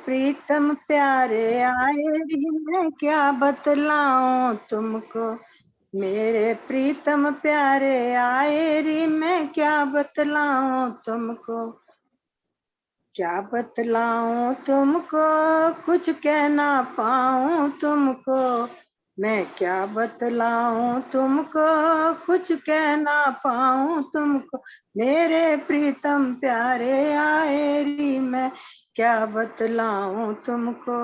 प्रीतम प्यारे आए री, मैं क्या बतलाऊं तुमको। मेरे प्रीतम प्यारे आए री, मैं क्या बतलाऊं तुमको। क्या बतलाऊं तुमको, कुछ कह ना पाऊं तुमको। मैं क्या बतलाऊं तुमको, कुछ कह ना पाऊं तुमको। मेरे प्रीतम प्यारे आए री, मैं क्या बतलाऊं तुमको।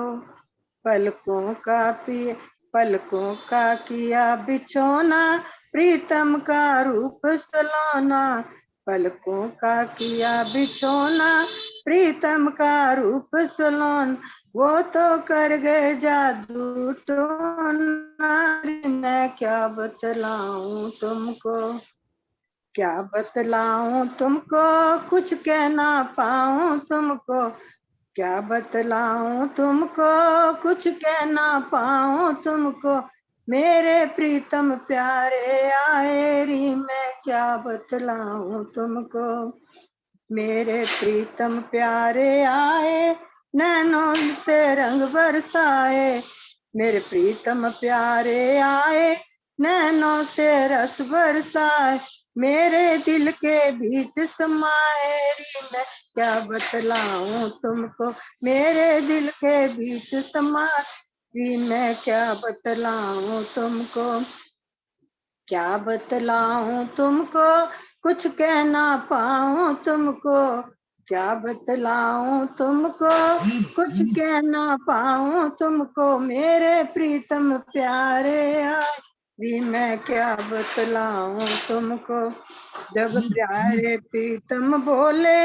पलकों का पिए पलकों का किया बिछोना, प्रीतम का रूप सलोना। पलकों का किया बिछोना, प्रीतम का रूप सलोन। वो तो कर गए जादू टोना, मैं क्या बतलाऊं तुमको। क्या बतलाऊं तुमको, कुछ कह ना पाऊं तुमको। क्या बतलाऊं तुमको, कुछ कह ना पाऊं तुमको। मेरे प्रीतम प्यारे आए री, मैं क्या बतलाऊं तुमको। मेरे प्रीतम प्यारे आए, नैनों से रंग बरसाए। मेरे प्रीतम प्यारे आए, नैनों से रस बरसाए। मेरे दिल के बीच समाए री, मैं क्या बतलाऊं तुमको। मेरे दिल के बीच समाए री, मैं क्या बतलाऊं तुमको। क्या बतलाऊं तुमको, कुछ कह ना पाऊं तुमको। क्या बतलाऊं तुमको, कुछ कह ना पाऊं तुमको। मेरे प्रीतम प्यारे आए, मैं क्या बतलाऊं तुमको। जब प्यारे प्रीतम बोले,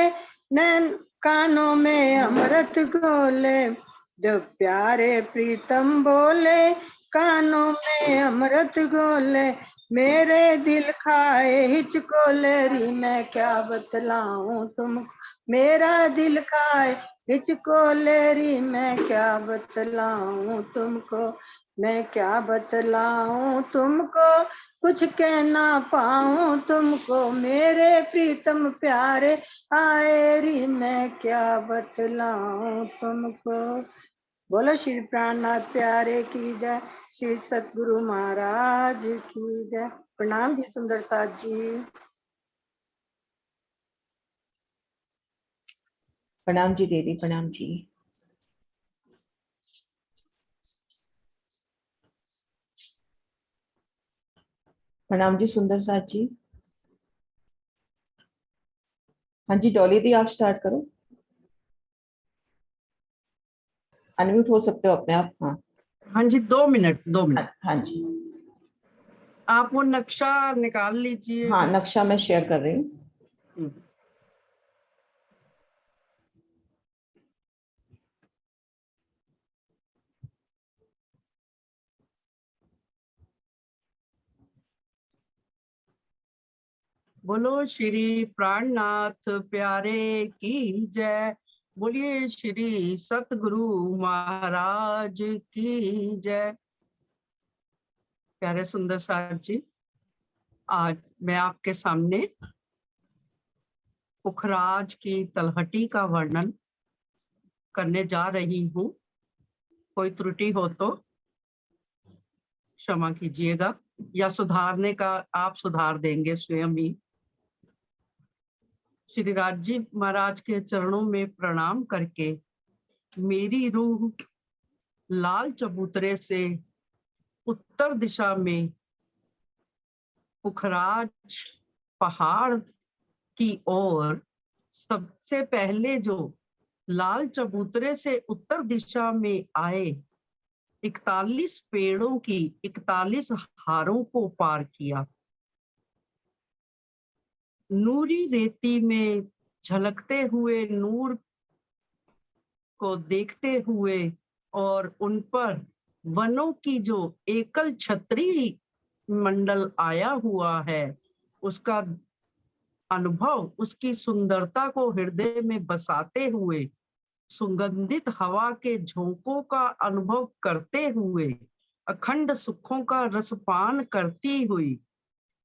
नैन कानों में अमृत घोले। जब प्यारे प्रीतम बोले, कानों में अमृत घोले। मेरे दिल खाए हिचकोले री, मैं क्या बतलाऊं तुमको। मेरा दिल खाए हिचकोले री, मैं क्या बतलाऊं तुमको। मैं क्या बतलाऊं तुमको, कुछ कह ना पाऊं तुमको। मेरे प्रीतम प्यारे आए री, मैं क्या बतलाऊं तुमको। बोलो श्री प्राणनाथ प्यारे की जय, श्री सतगुरु महाराज की जय। प्रणाम जी सुंदर साथ जी। प्रणाम जी देवी, प्रणाम जी। प्रणाम जी सुंदर साथ जी। हाँ जी डॉली दी, आप स्टार्ट करो। अनम्यूट हो सकते हो अपने आप। हाँ हाँ जी, 2 मिनट 2 मिनट। हाँ जी। आप वो नक्शा निकाल लीजिए। हाँ नक्शा मैं शेयर कर रही हूँ। बोलो श्री प्राणनाथ प्यारे की जय। बोलिए श्री सतगुरु महाराज की जय। प्यारे सुंदर साथ जी, आज मैं आपके सामने पुखराज की तलहटी का वर्णन करने जा रही हूँ। कोई त्रुटि हो तो क्षमा कीजिएगा, या सुधारने का आप सुधार देंगे स्वयं ही। श्री राज जी महाराज के चरणों में प्रणाम करके मेरी रूह लाल चबूतरे से उत्तर दिशा में पुखराज पहाड़ की ओर सबसे पहले जो लाल चबूतरे से उत्तर दिशा में आए 41 पेड़ों की 41 हारों को पार किया। नूरी रेती में झलकते हुए नूर को देखते हुए और उन पर वनों की जो एकल छतरी मंडल आया हुआ है, उसका अनुभव, उसकी सुंदरता को हृदय में बसाते हुए, सुगंधित हवा के झोंकों का अनुभव करते हुए, अखंड सुखों का रसपान करती हुई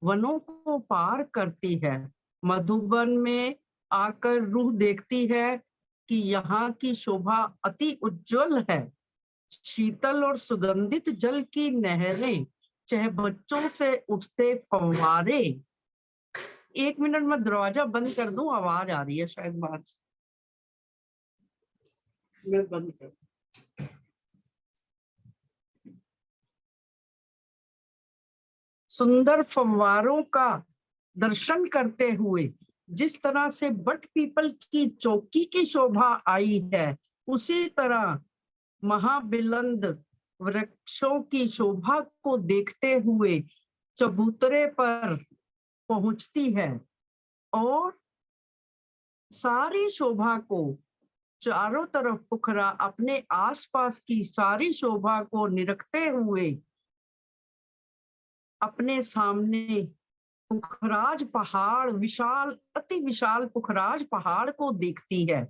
वनों को पार करती है। मधुबन में आकर रूह देखती है कि यहाँ की शोभा अति उज्जवल है। शीतल और सुगंधित जल की नहरें, चाहे बच्चों से उठते फव्वारे। 1 मिनट में दरवाजा बंद कर दूं, आवाज आ रही है शायद बाहर से। मैं बंद कर। सुंदर फव्वारों का दर्शन करते हुए जिस तरह से बट पीपल की चौकी की शोभा आई है, उसी तरह महाबिलंद वृक्षों की शोभा को देखते हुए चबूतरे पर पहुंचती है और सारी शोभा को चारों तरफ पुखरा अपने आसपास की सारी शोभा को निरखते हुए अपने सामने पुखराज पहाड़, विशाल अति विशाल पुखराज पहाड़ को देखती है,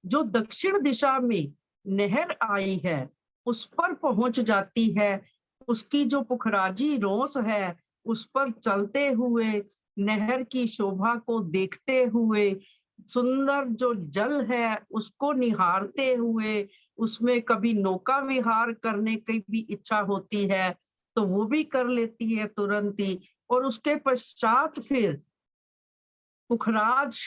जो दक्षिण दिशा में नहर आई है उस पर पहुंच जाती है। उसकी जो पुखराजी रोस है उस पर चलते हुए नहर की शोभा को देखते हुए, सुंदर जो जल है उसको निहारते हुए, उसमें कभी नौका विहार करने की भी इच्छा होती है तो वो भी कर लेती है तुरंत ही। और उसके पश्चात फिर पुखराज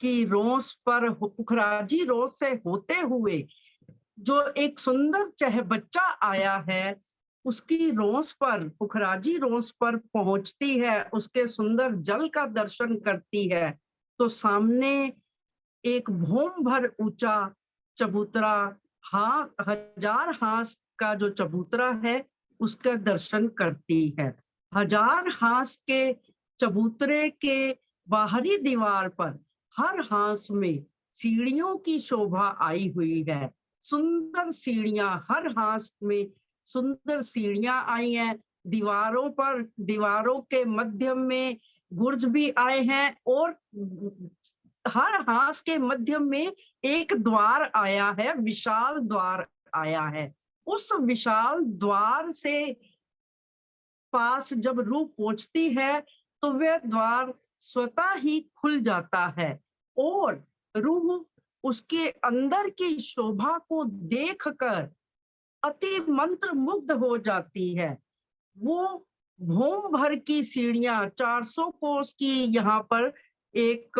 की रोस पर, पुखराजी रोस से होते हुए जो एक सुंदर चहबच्चा आया है उसकी रोस पर, पुखराजी रोस पर पहुंचती है, उसके सुंदर जल का दर्शन करती है तो सामने एक भौम भर ऊंचा चबूतरा, 1000 हाथ का जो चबूतरा है उसका दर्शन करती है। 1000 हाथ के चबूतरे के बाहरी दीवार पर हर हाथ में सीढ़ियों की शोभा आई हुई है। सुंदर सीढ़ियां, हर हाथ में सुंदर सीढ़ियां आई हैं। दीवारों पर, दीवारों के मध्य में गुर्ज भी आए हैं और हर हाथ के मध्य में एक द्वार आया है, विशाल द्वार आया है। उस विशाल द्वार से पास जब रूह पहुंचती है तो वह द्वार स्वतः ही खुल जाता है और रूह उसके अंदर की शोभा को देखकर अति मंत्र मुग्ध हो जाती है। वो भौम भर की सीढ़ियां, 400 कोस की यहाँ पर एक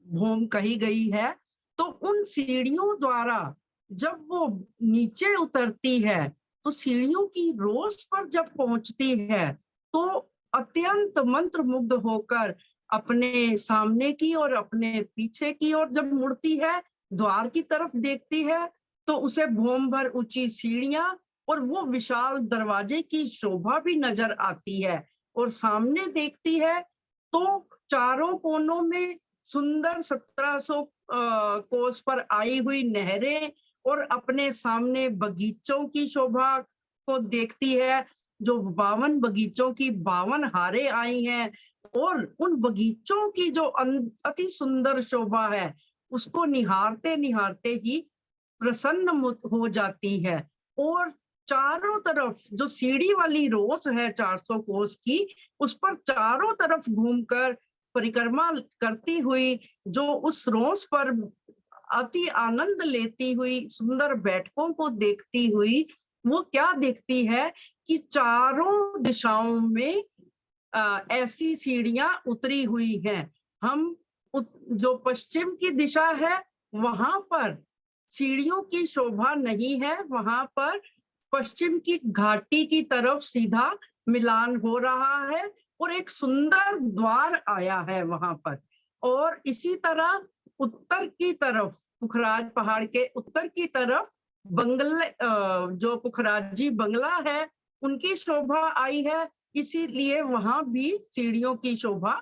भौम कही गई है, तो उन सीढ़ियों द्वारा जब वो नीचे उतरती है तो सीढ़ियों की रोस पर जब पहुंचती है तो अत्यंत मंत्र मुग्ध होकर अपने सामने की और अपने पीछे की ओर जब मुड़ती है, द्वार की तरफ देखती है तो उसे भौम भर ऊंची सीढ़ियां और वो विशाल दरवाजे की शोभा भी नजर आती है। और सामने देखती है तो चारों कोनों में सुंदर 1700 कोस पर आई हुई नहरें और अपने सामने बगीचों की शोभा को देखती है, जो 52 बगीचों की 52 हारें आई हैं और उन बगीचों की जो अति सुंदर शोभा है उसको निहारते निहारते ही प्रसन्न हो जाती है। और चारों तरफ जो सीढ़ी वाली रोस है 400 कोस की, उस पर चारों तरफ घूमकर परिक्रमा करती हुई जो उस रोस पर अति आनंद लेती हुई सुंदर बैठकों को देखती हुई, वो क्या देखती है कि चारों दिशाओं में ऐसी सीढ़ियां उतरी हुई हैं। हम जो पश्चिम की दिशा है वहां पर सीढ़ियों की शोभा नहीं है, वहां पर पश्चिम की घाटी की तरफ सीधा मिलान हो रहा है और एक सुंदर द्वार आया है वहां पर। और इसी तरह उत्तर की तरफ, पुखराज पहाड़ के उत्तर की तरफ बंगले, जो पुखराजी बंगला है उनकी शोभा आई है, इसीलिए वहां भी सीढ़ियों की शोभा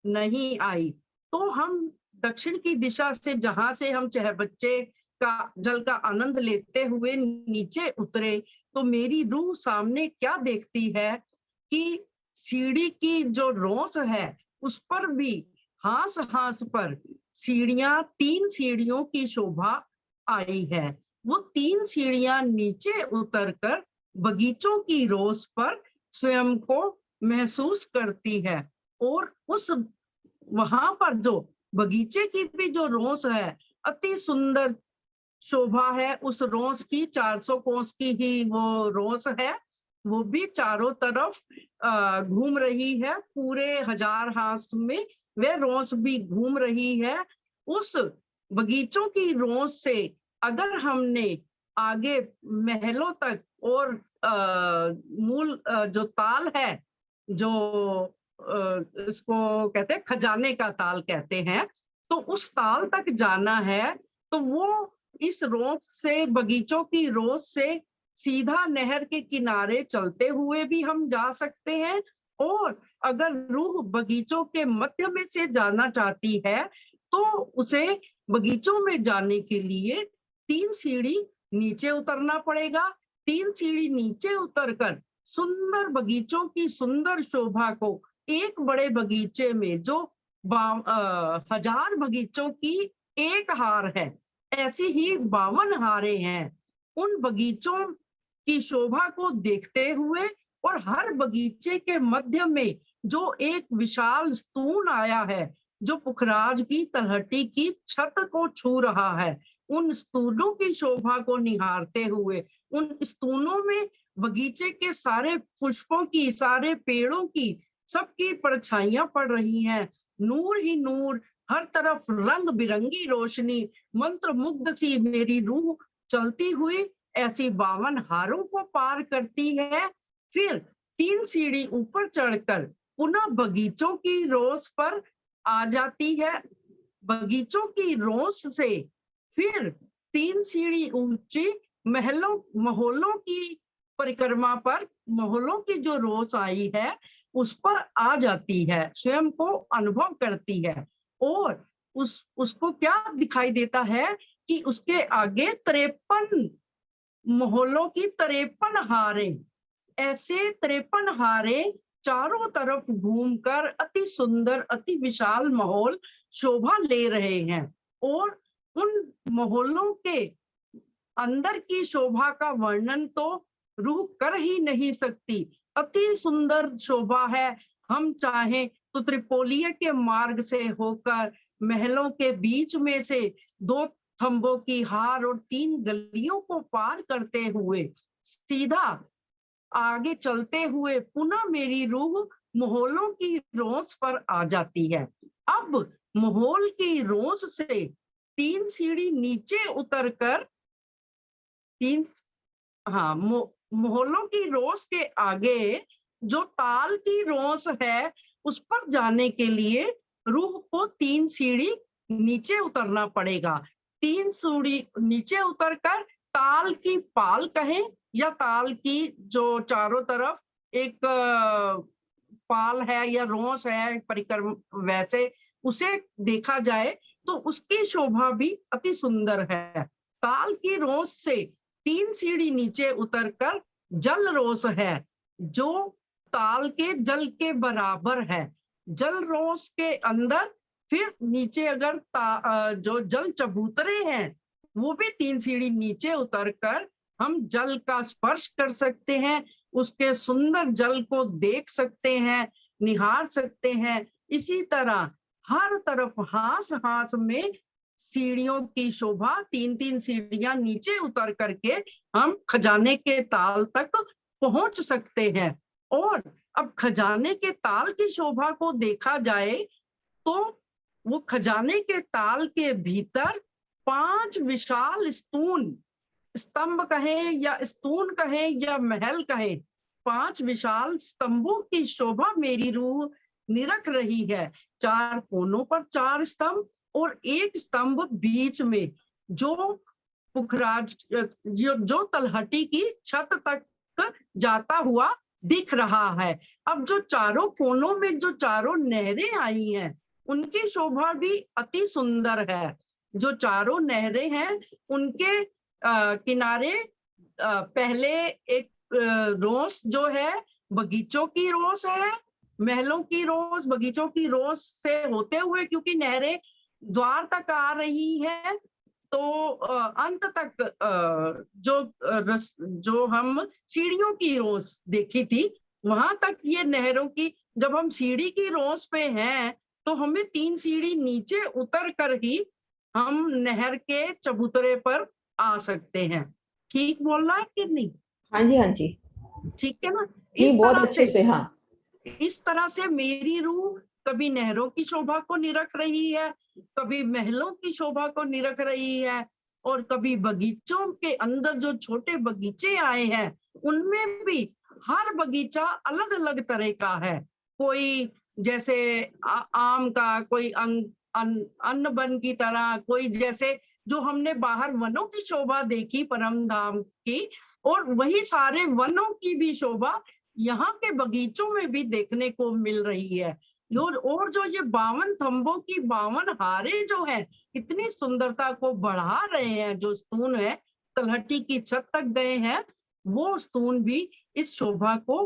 नहीं आई। तो हम दक्षिण की दिशा से, जहां से हम चहबच्चे का जल का आनंद लेते हुए नीचे उतरे, तो मेरी रूह सामने क्या देखती है कि सीढ़ी की जो रोस है उस पर भी हास हास पर सीढ़ियां, 3 सीढ़ियों की शोभा आई है। वो 3 सीढ़ियां नीचे उतरकर बगीचों की रोस पर स्वयं को महसूस करती है और उस वहां पर जो बगीचे की भी जो रोस है अति सुंदर शोभा है उस रोस की। 400 कोस की ही वो रोस है, वो भी चारों तरफ घूम रही है, पूरे 1000 हाथ में वह रोस भी घूम रही है। उस बगीचों की रोस से अगर हमने आगे महलों तक और मूल जो ताल है, जो इसको कहते हैं खजाने का ताल कहते हैं, तो उस ताल तक जाना है तो वो इस रोस से, बगीचों की रोस से सीधा नहर के किनारे चलते हुए भी हम जा सकते हैं। और अगर रूह बगीचों के मध्य में से जाना चाहती है तो उसे बगीचों में जाने के लिए 3 सीढ़ी नीचे उतरना पड़ेगा। 3 सीढ़ी नीचे उतरकर सुंदर बगीचों की सुंदर शोभा को एक बड़े बगीचे में, जो 1000 बगीचों की एक हार है, ऐसी ही 52 हारें हैं, उन बगीचों की शोभा को देखते हुए और हर बगीचे के मध्य में जो एक विशाल स्तून आया है, जो पुखराज की तलहटी की छत को छू रहा है, उन स्तूनों की शोभा को निहारते हुए, उन स्तूनों में बगीचे के सारे पुष्पों की, सारे पेड़ों की, सबकी परछाइयां पड़ रही हैं, नूर ही नूर, हर तरफ रंग बिरंगी रोशनी, मंत्र मुग्ध सी मेरी रूह चलती हुई ऐसी 52 हारों को पार करती है। फिर 3 सीढ़ी ऊपर चढ़कर पुनः बगीचों की रोस पर आ जाती है। बगीचों की रोस से फिर 3 सीढ़ी ऊंची महलों की परिक्रमा पर, महलों की जो रोस आई है उस पर आ जाती है, स्वयं को अनुभव करती है। और उसको क्या दिखाई देता है कि उसके आगे 53 महलों की 53 हारें, ऐसे 53 हारें चारों तरफ घूमकर अति सुंदर, अति विशाल महल शोभा ले रहे हैं। और उन महलों के अंदर की शोभा का वर्णन तो रूह कर ही नहीं सकती, अति सुंदर शोभा है। हम चाहें तो त्रिपोलिया के मार्ग से होकर महलों के बीच में से 2 थंबों की हार और 3 गलियों को पार करते हुए सीधा आगे चलते हुए पुनः मेरी रूह महलों की रोस पर आ जाती है। अब महल की रोस से 3 सीढ़ी नीचे उतरकर महलों की रोस के आगे जो ताल की रोस है उस पर जाने के लिए रूह को 3 सीढ़ी नीचे उतरना पड़ेगा। 3 सीढ़ी नीचे उतरकर ताल की पाल कहें या ताल की जो चारों तरफ एक पाल है या रोस है परिक्रम, वैसे उसे देखा जाए तो उसकी शोभा भी अति सुंदर है। ताल की रोस से 3 सीढ़ी नीचे उतरकर जल रोस है, जो ताल के जल के बराबर है। जल रोस के अंदर फिर नीचे अगर जो जल चबूतरे हैं वो भी 3 सीढ़ी नीचे उतरकर हम जल का स्पर्श कर सकते हैं, उसके सुंदर जल को देख सकते हैं, निहार सकते हैं। इसी तरह हर तरफ हास में सीढ़ियों की शोभा, 3-3 सीढ़ियां नीचे उतर करके हम खजाने के ताल तक पहुंच सकते हैं। और अब खजाने के ताल की शोभा को देखा जाए तो वो खजाने के ताल के भीतर 5 विशाल स्तंभ कहें या स्तून कहें या महल कहें, 5 विशाल स्तंभों की शोभा मेरी रूह निरख रही है। 4 कोनों पर 4 स्तंभ और 1 स्तंभ बीच में, जो पुखराज जो तलहटी की छत तक जाता हुआ दिख रहा है। अब जो चारों कोनों में जो चारों नहरें आई हैं उनकी शोभा भी अति सुंदर है। जो चारों नहरें हैं उनके किनारे पहले एक रोस जो है बगीचों की रोस है, महलों की रोस, बगीचों की रोस से होते हुए क्योंकि नहरें द्वार तक आ रही हैं तो अंत तक जो हम सीढ़ियों की रोस देखी थी वहां तक ये नहरों की, जब हम सीढ़ी की रोस पे हैं तो हमें 3 सीढ़ी नीचे उतर कर ही हम नहर के चबूतरे पर आ सकते हैं। ठीक बोल रहा है कि नहीं? हाँ जी, हाँ जी, ठीक है ना? नहीं बहुत अच्छे से, हाँ। इस तरह से मेरी रूह कभी नहरों की शोभा को निरख रही है, कभी महलों की शोभा को निरख रही है, और कभी बगीचों के अंदर जो छोटे बगीचे आए हैं उनमें भी हर बगीचा अलग अलग तरह का है। कोई जैसे आम का, कोई अन्न बन की तरह, कोई जैसे जो हमने बाहर वनों की शोभा देखी परम धाम की, और वही सारे वनों की भी शोभा यहाँ के बगीचों में भी देखने को मिल रही है। और जो ये 52 थंबों की 52 हारे जो है इतनी सुंदरता को बढ़ा रहे हैं, जो स्तून है तलहटी की छत तक गए हैं, वो स्तून भी इस शोभा को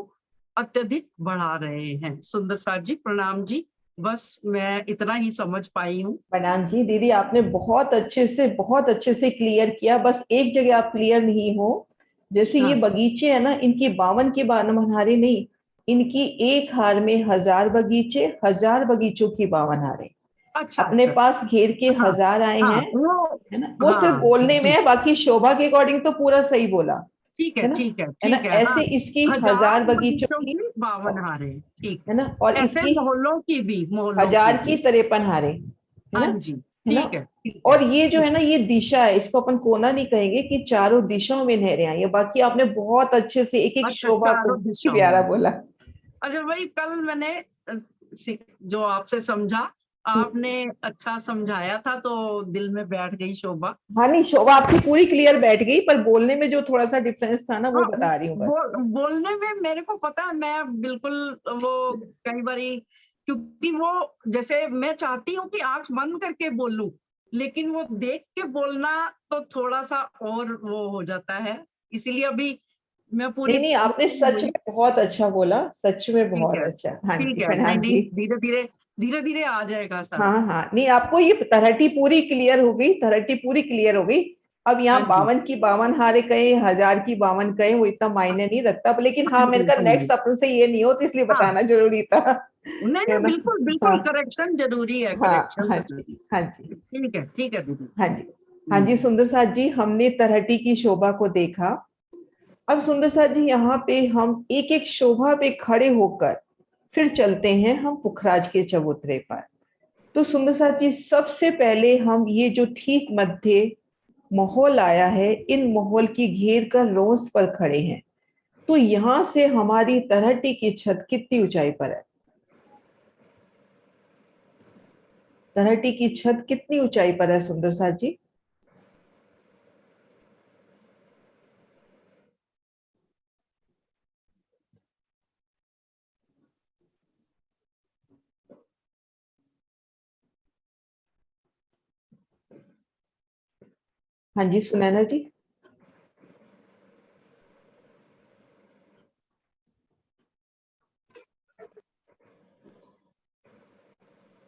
अत्यधिक बढ़ा रहे हैं। सुंदर साथ जी, प्रणाम जी। बस मैं इतना ही समझ पाई हूँ। प्रणाम जी। दीदी आपने बहुत अच्छे से क्लियर किया। बस एक जगह आप क्लियर नहीं हो, जैसे ये हाँ। बगीचे है ना, इनकी 52 की 52 हारे नहीं, इनकी एक हार में 1000 बगीचे, 1000 बगीचों की 52 हारे अच्छा अपने अच्छा। पास घेर के हाँ 1000 आए हाँ हैं, वो, है ना। वो सिर्फ हाँ बोलने में जी, है, बाकी शोभा के अकॉर्डिंग तो पूरा सही बोला, ठीक है है ना, ठीक है है ना। ठीक है। हाँ, ऐसे इसकी 1000 1000 बगीचों बगीचों की, की 52 हारे, ठीक है है। ना, और ऐसे इसकी मोहल्लों की भी, मोहल्लों की 1000 भी। की 53 हारे, है हाँ ना, जी, है ना। ठीक है ठीक है और ये जो ठीक। है ना, ये दिशा है, इसको अपन कोना नहीं कहेंगे, कि चारों दिशाओं में नहरें आई है। बाकी आपने बहुत अच्छे से एक एक अच्छा, शोभा को चारों दिशाओं प्यारा में। बोला। अच्छा, वही कल मैंने जो आपसे समझा, आपने अच्छा समझाया था तो दिल में बैठ गई शोभा। हाँ नहीं, शोभा आपकी पूरी क्लियर बैठ गई, पर बोलने में जो थोड़ा सा डिफरेंस था ना, वो हाँ, बता रही हूँ बस। बोलने में मेरे को पता है, मैं बिल्कुल वो कई बारी, क्योंकि वो जैसे मैं चाहती हूँ कि आंख बंद करके बोलूं, लेकिन वो देख के बोलना तो थोड़ा सा और वो हो जाता है, इसीलिए अभी मैं पूरी नहीं नहीं, आपने सच में बहुत अच्छा बोला, सच में ठीक बहुत है अच्छा। हाँ ठीक जी, है। नहीं प्रणाम नहीं, जी। धीरे धीरे आ जाएगा सब। हाँ हाँ, नहीं आपको ये 30 पूरी क्लियर हो गई, 30 पूरी क्लियर हो गई। अब हाँ यहाँ जी। 52 की 52 हारे कहे, 1000 की 52 कहे, वो इतना मायने नहीं रखता। लेकिन हाँ, मेरे का बिल्कुल नेक्स्ट अपन से ये नहीं हो, तो इसलिए हाँ, बताना जरूरी था, नहीं है नहीं, ना। बिल्कुल हाँ बिल्कुल, करेक्शन जरूरी है, हाँ करेक्शन हाँ जी, जरूरी हाँ है। जी, ठीक है दीदी। हाँ जी, हाँ जी। सुंदर साथ जी, हमने तरहटी की शोभा को देखा। अब सुंदर साथ जी, यहाँ पे हम एक एक शोभा पे खड़े होकर फिर चलते हैं हम पुखराज के चबूतरे पर। तो सुंदर साथ जी, सबसे पहले हम ये जो ठीक मध्य माहौल आया है, इन माहौल की घेर कर रोस पर खड़े हैं। तो यहां से हमारी तरहटी की छत कितनी ऊंचाई पर है? तरहटी की छत कितनी ऊंचाई पर है सुंदर साथ जी? हाँ जी, सुनैना जी।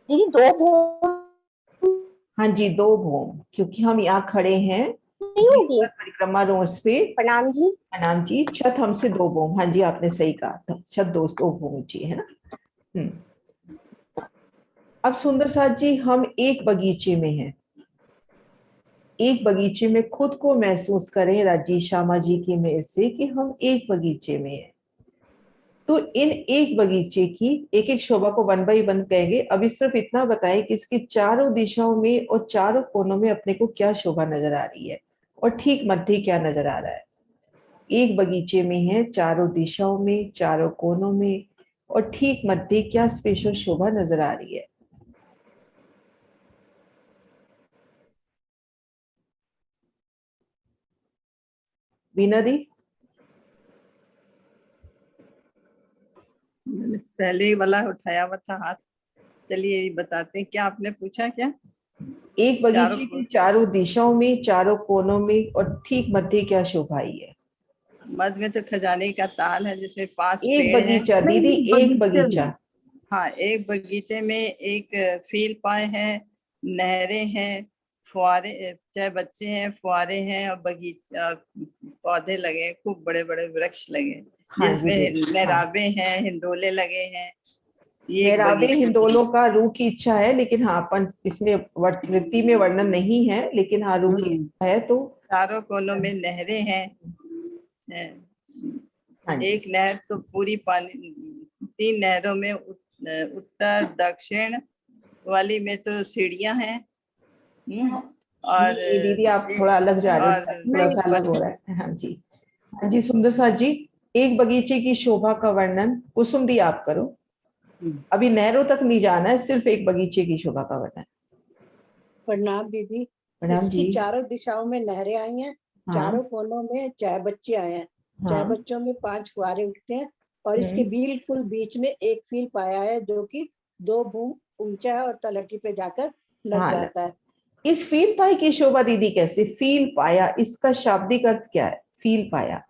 दीदी 2 भूम हाँ जी, 2 भूम, क्योंकि हम यहाँ खड़े हैं नहीं होगी। परिक्रमा रोज पे। प्रणाम जी। प्रणाम जी। छत हमसे 2 भूम, हाँ जी आपने सही कहा था, छत 2 भूम ऊंची है ना। अब सुंदर साथ जी, हम एक बगीचे में हैं। एक बगीचे में खुद को महसूस करें राजेश शर्मा जी की मेहर से, कि हम एक बगीचे में हैं। तो इन एक बगीचे की एक एक शोभा को 1 बाय 1 कहेंगे। अभी सिर्फ इतना बताएं कि इसकी चारों दिशाओं में और चारों कोनों में अपने को क्या शोभा नजर आ रही है, और ठीक मध्य क्या नजर आ रहा है। एक बगीचे में है, चारों दिशाओं में, चारों कोनों में, और ठीक मध्य क्या स्पेशल शोभा नजर आ रही है। वीना दी। मैंने पहले ही वाला उठाया हुआ था हाथ। चलिए बताते हैं, क्या आपने पूछा क्या? एक चारों बगीचे की को चारों दिशाओं में, चारों कोनों में, और ठीक मध्य क्या शोभा आई है। मध्य में तो खजाने का ताल है, जिसमें 5 एक पेड़ हैं। बगीचा नहीं दीदी, नहीं, एक बगीचे में। बगीचा। हाँ, एक बगीचे में एक फील पाए हैं, नहरें हैं, फुआरे, चाहे बच्चे हैं, फुआरे हैं, और बगीचा पौधे लगे हैं, खूब बड़े बड़े वृक्ष लगे हैं, हाँ जी जिसमें दीदी, हाँ मेहराबे हैं, हिंडोले लगे हैं। ये एक मेराबे बगीचे हिंडोलों का रूह की इच्छा है, लेकिन हाँ अपन इसमें वृत्ति में वर्णन नहीं है, लेकिन हाँ रूह की इच्छा है। तो चारों कोनों में नहरें हैं। हाँ जी, एक नहर तो पूरी पानी, 3 नहरों में उत्तर दक्षिण वाली में तो सीढ़ियां हैं। और ये दीदी आप थोड़ा अलग जा रहे और हो, थोड़ा सा अलग हो रहा है। हाँ जी, हाँ जी सुंदर साथ जी, एक बगीचे की शोभा का वर्णन कुसुम दी आप करो। अभी नहरों तक नहीं जाना है, सिर्फ एक बगीचे की शोभा का वर्णन। प्रणाम दीदी। प्रणाम इसकी जी। चारों दिशाओं में नहरें आई हैं, हाँ चारों कोनों में चाय बच्चे आए हैं, चाय हाँ। बच्चों में 5 फुहारे उठते हैं और इसके बिल्कुल बीच में एक फील पाया है जो कि 2 बूम ऊंचा है और तलहटी पे जाकर लग हाँ, जाता है। इस फील पाई की शोभा दीदी कैसे? फील पाया, इसका शाब्दिक अर्थ क्या है? फील पाया,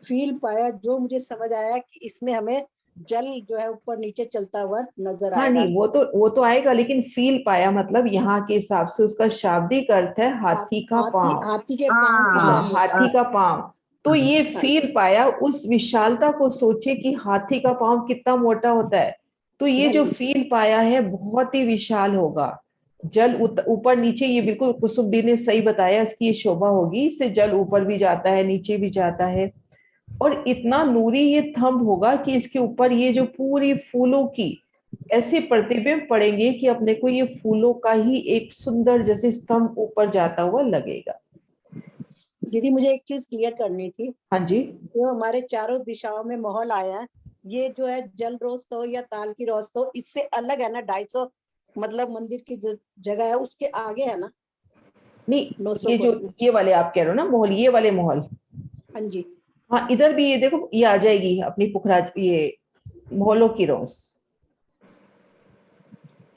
फील पाया जो मुझे समझ आया कि इसमें हमें जल जो है ऊपर नीचे चलता हुआ नजर हाँ आएगा। नहीं वो तो आएगा, लेकिन फील पाया मतलब यहाँ के हिसाब से उसका शाब्दिक अर्थ है हाथी का पांव। हाथी के पांव के हाँ, नाम हाथी का पांव। तो ये हाँ। फील पाया, उस विशालता को सोचे कि हाथी का पांव कितना मोटा होता है, तो ये जो फील पाया है बहुत ही विशाल होगा। जल ऊपर नीचे, ये बिल्कुल कुसुम दी ने सही बताया, इसकी ये शोभा होगी, इससे जल ऊपर भी जाता है नीचे भी जाता है, और इतना नूरी ये थंब होगा कि इसके ऊपर ये जो पूरी फूलों की ऐसे प्रतिबिंब पड़ेंगे कि अपने को ये फूलों का ही एक सुंदर जैसे स्तंभ ऊपर जाता हुआ लगेगा। दीदी मुझे एक चीज क्लियर करनी थी। हाँ जी, जो हमारे चारों दिशाओं में माहौल आया है, ये जो है जल रोस्त हो या ताल की रोस्त हो, इससे अलग है ना? 250 मतलब मंदिर की जगह है उसके आगे है ना? नहीं 900 ये जो ये वाले आप कह रहे हो ना मोहल, ये वाले मोहल, हाँ जी। हाँ इधर भी ये देखो, ये आ जाएगी अपनी पुखराज, ये मोहलों की रोस,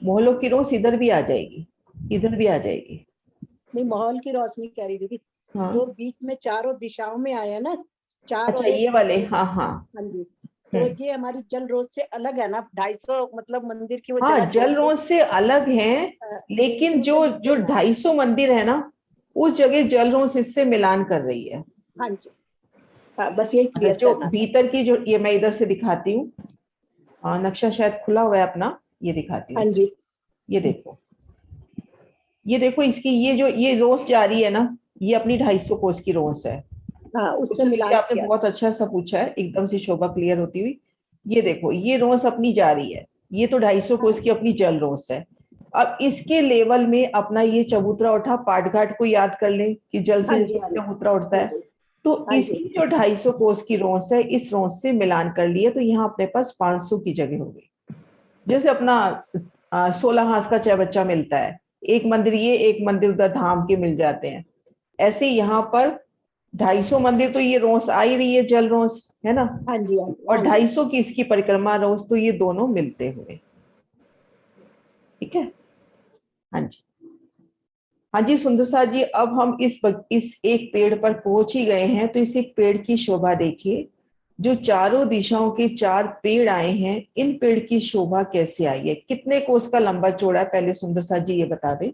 मोहलों की रोस इधर भी आ जाएगी, इधर भी आ जाएगी। नहीं माहौल की रोशनी कह रही दीदी। हाँ जो बीच में चारों दिशाओं में आया ना, चार अच्छा और एक ये वाले, जल, हाँ हाँ। हाँ जी। तो ये हमारी जल रोज से अलग है ना? 250 मतलब मंदिर की वो हाँ जगह छोड़ जल रोज से अलग हैं, लेकिन जो मुझे जो 250 मंदिर है ना, उस जगह जल रोज इससे मिलान कर रही है। हाँ जी। हाँ, बस यही अच्छा, क्लियर जो करना था। भीतर की, जो ये मैं इधर से दिखाती हूँ, नक्शा शायद खुला हुआ है अपना, ये दिखाती हाँ हूँ। जी। ये देखो, ये देखो इसकी ये जो ये रोस जा रही है ना, ये अपनी 250 कोस की रोस है। हाँ उससे तो मिलान आपने किया। बहुत अच्छा सा पूछा है, एकदम से शोभा क्लियर होती हुई। ये देखो ये रोस अपनी जा रही है, ये तो 250 कोस की अपनी जल रोस है। अब इसके लेवल में अपना ये चबूतरा उठा, पाट घाट को याद कर लें कि जल हाँ से जी। हाँ जी। चबूतरा उठता हाँ है। जी। तो हाँ जी। इसकी जो 250 कोस की रोस है, इस रोस से मिलान कर लिए तो यहाँ अपने पास 500 की जगह हो गई। जैसे अपना 16 हाथ का बच्चा मिलता है, एक मंदिर ये एक मंदिर उधर धाम के मिल जाते हैं, ऐसे यहाँ पर 250 मंदिर तो ये रोस आ ही रही है, जल रोस है ना, हाँ जी। हाँ जी। और हाँ जी। 250 की इसकी परिक्रमा रोस, तो ये दोनों मिलते हुए, ठीक है। हाँ जी, हाँ जी सुंदर साथ जी, अब हम इस एक पेड़ पर पहुंच ही गए हैं, तो इस एक पेड़ की शोभा देखिए। जो चारों दिशाओं के 4 पेड़ आए हैं, इन पेड़ की शोभा कैसे आई है, कितने कोस का लंबा चौड़ा है, पहले सुंदर साथ जी ये बता दें।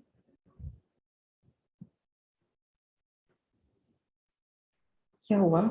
क्या हुआ?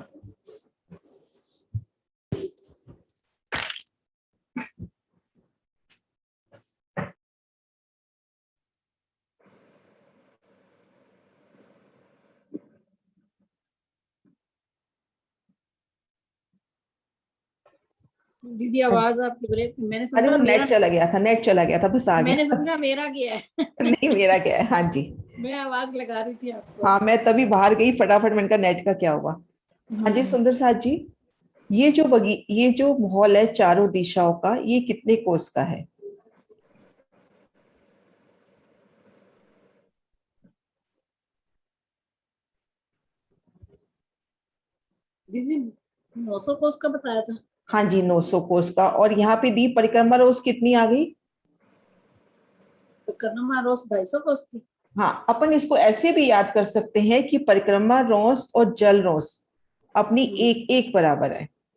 दीदी आवाज आपकी ब्रेक, मैंने अरे समझा वो मेरा, नेट चला गया था, नेट चला गया था, बस आ मैंने गया। समझा मेरा गया है। नहीं मेरा क्या है, हाँ जी। मैं आवाज लगा रही थी आपको। हाँ मैं तभी बाहर गई फटाफट, मैंने कहा नेट का क्या हुआ। हाँ जी सुंदर साथ जी, ये जो माहौल है चारों दिशाओं का, ये कितने कोस का है? दीदी 900 कोस का बताया था। हाँ जी 900 कोस का, और यहाँ पे दी परिक्रमा रोज कितनी आ गई? तो परिक्रमा रोज 250 कोस की। हाँ अपन इसको ऐसे भी याद कर सकते हैं कि परिक्रमा रोस और जल रोस अपनी एक एक बराबर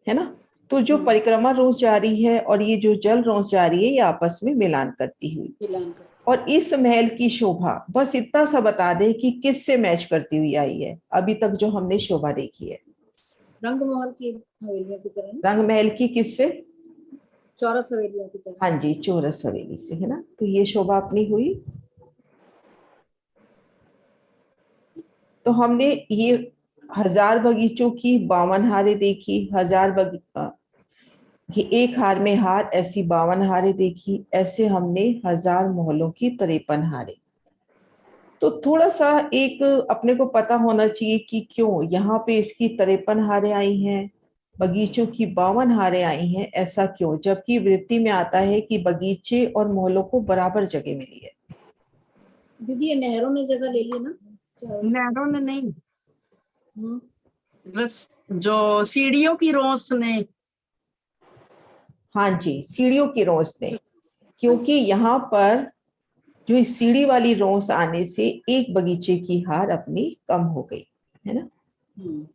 है ना। तो जो परिक्रमा रोस जा रही है और ये जो जल रोस जा रही है, ये आपस में मिलान करती हुई, मिलान कर। और इस महल की शोभा बस इतना सा बता दे कि किससे मैच करती हुई आई है अभी तक जो हमने शोभा देखी है। रंग महल की हवेलियों की तरह। रंग महल की किससे? चौरस हवेलियों की तरह। हाँ जी, चौरस हवेली से, है ना। तो ये शोभा अपनी हुई। तो हमने ये 1000 बगीचों की 52 हारें देखी, 1000 कि एक हार में हार, ऐसी 52 हारें देखी। ऐसे हमने 1000 मोहल्लों की 53 हारें। तो थोड़ा सा एक अपने को पता होना चाहिए कि क्यों यहाँ पे इसकी 53 हारें आई हैं, बगीचों की 52 हारें आई हैं, ऐसा क्यों, जबकि वृत्ति में आता है कि बगीचे और मोहल्लों को बराबर जगह मिली है। दीदी ये नहरों ने जगह ले ली ना? नहरों ने नहीं, हम्म, जो सीढ़ियों की रोस ने। हाँ जी, सीढ़ियों की रोस ने, क्योंकि यहाँ पर जो इस सीढ़ी वाली रोस आने से एक बगीचे की हार अपनी कम हो गई, है ना। हम्म।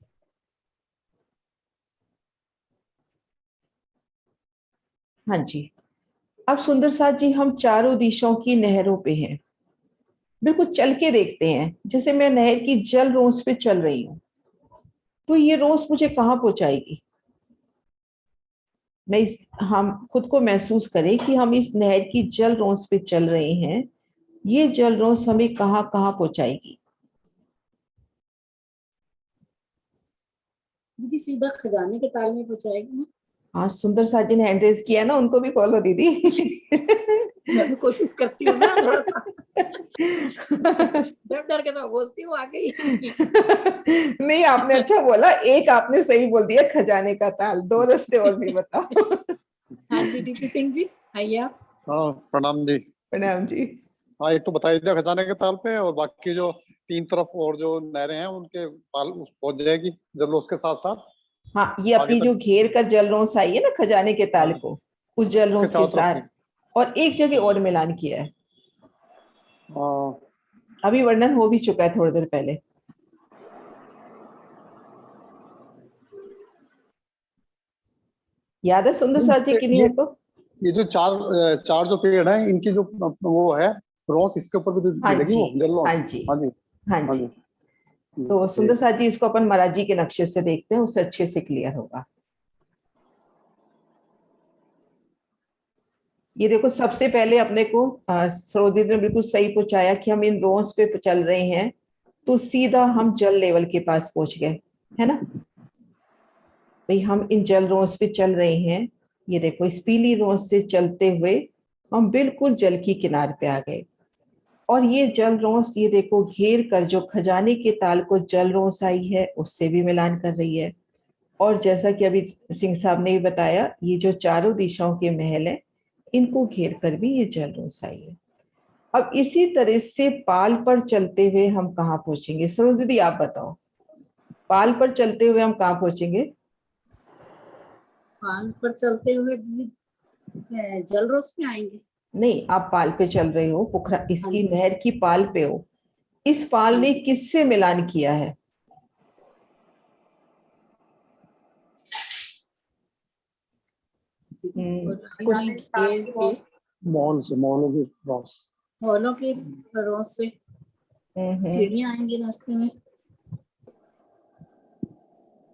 हाँ जी। अब सुंदर साथ जी, हम चारों दिशाओं की नहरों पे हैं। बिल्कुल चल के देखते हैं, जैसे मैं नहर की जल रोस पे चल रही हूँ, तो ये रोस मुझे कहाँ पहुंचाएगी। हम खुद को महसूस करें कि हम इस नहर की जल रोस पे चल रहे हैं, ये जल रोस हमें कहाँ कहाँ पहुंचाएगी। दीदी सीधा खजाने के ताल में पहुंचाएगी ना? हाँ, सुंदर साथ जी ने हैंड रेज किया ना, उनको भी कॉल हो दीदी। मैं भी कोशिश करती हूँ ना थोड़ा सा। डर डर के तो बोलती हूँ, आ गई। नहीं, आपने अच्छा बोला, एक आपने सही बोल दिया, खजाने का ताल। 2 रास्ते और भी बताओ। हाँ जी डीपी सिंह जी, आइए आप। हाँ, प्रणाम जी। प्रणाम जी। हाँ, एक तो बता दिया खजाने के ताल पे, और बाकी जो 3 तरफ और जो नहरें हैं उनके पाल पहुंच जाएगी जब उसके साथ साथ। हाँ, ये आगे अपनी तक जो घेर कर जल रोस आई है ना खजाने के ताल हाँ, को, उस जल उसके रोस के चारों तरफ साथ, की। और एक जगह और मिलान किया है। हाँ, अभी वर्णन हो भी चुका है थोड़ी देर पहले। याद है सुंदर साथ जी की नहीं ये हो तो? ये जो चार जो पेड़ हैं, इनकी जो वो है रोस, इसके ऊपर भी तो हाँ मिलेगी जी, वो जल रोस। हाँ जी, हाँ जी, हाँ हाँ जी। जी। तो सुंदर ठीक। साथ जी, इसको अपन महाराज जी के नक्शे से देखते हैं, उससे अच्छे से क्लियर होगा। ये देखो, सबसे पहले अपने को सरोजिनी ने बिल्कुल सही पूछाया कि हम इन रोस पे चल रहे हैं, तो सीधा हम जल लेवल के पास पहुंच गए, है ना भाई। हम इन जल रोस पे चल रहे हैं। ये देखो, इस पीली रोस से चलते हुए हम बिल्कुल जल की किनारे पे आ गए। और ये जल रोस, ये देखो, घेर कर जो खजाने के ताल को जल रोस आई है, उससे भी मिलान कर रही है। और जैसा कि अभी सिंह साहब ने भी बताया, ये जो चारों दिशाओं के महल हैं, इनको घेर कर भी ये जल रोस आई है। अब इसी तरह से पाल पर चलते हुए हम कहाँ पहुंचेंगे? सरोज दीदी आप बताओ, पाल पर चलते हुए हम कहाँ पहुंचेंगे? पाल पर चलते हुए दीदी जल रोस में आएंगे। नहीं, आप पाल पे चल रहे हो, पोखरा इसकी हाँ नहर की पाल पे हो। इस पाल ने जी। किससे मिलान किया है? और कुछ आगे घेर के मॉल की रोस। हॉलों के रोस से सीढ़ियां आएंगी रास्ते में।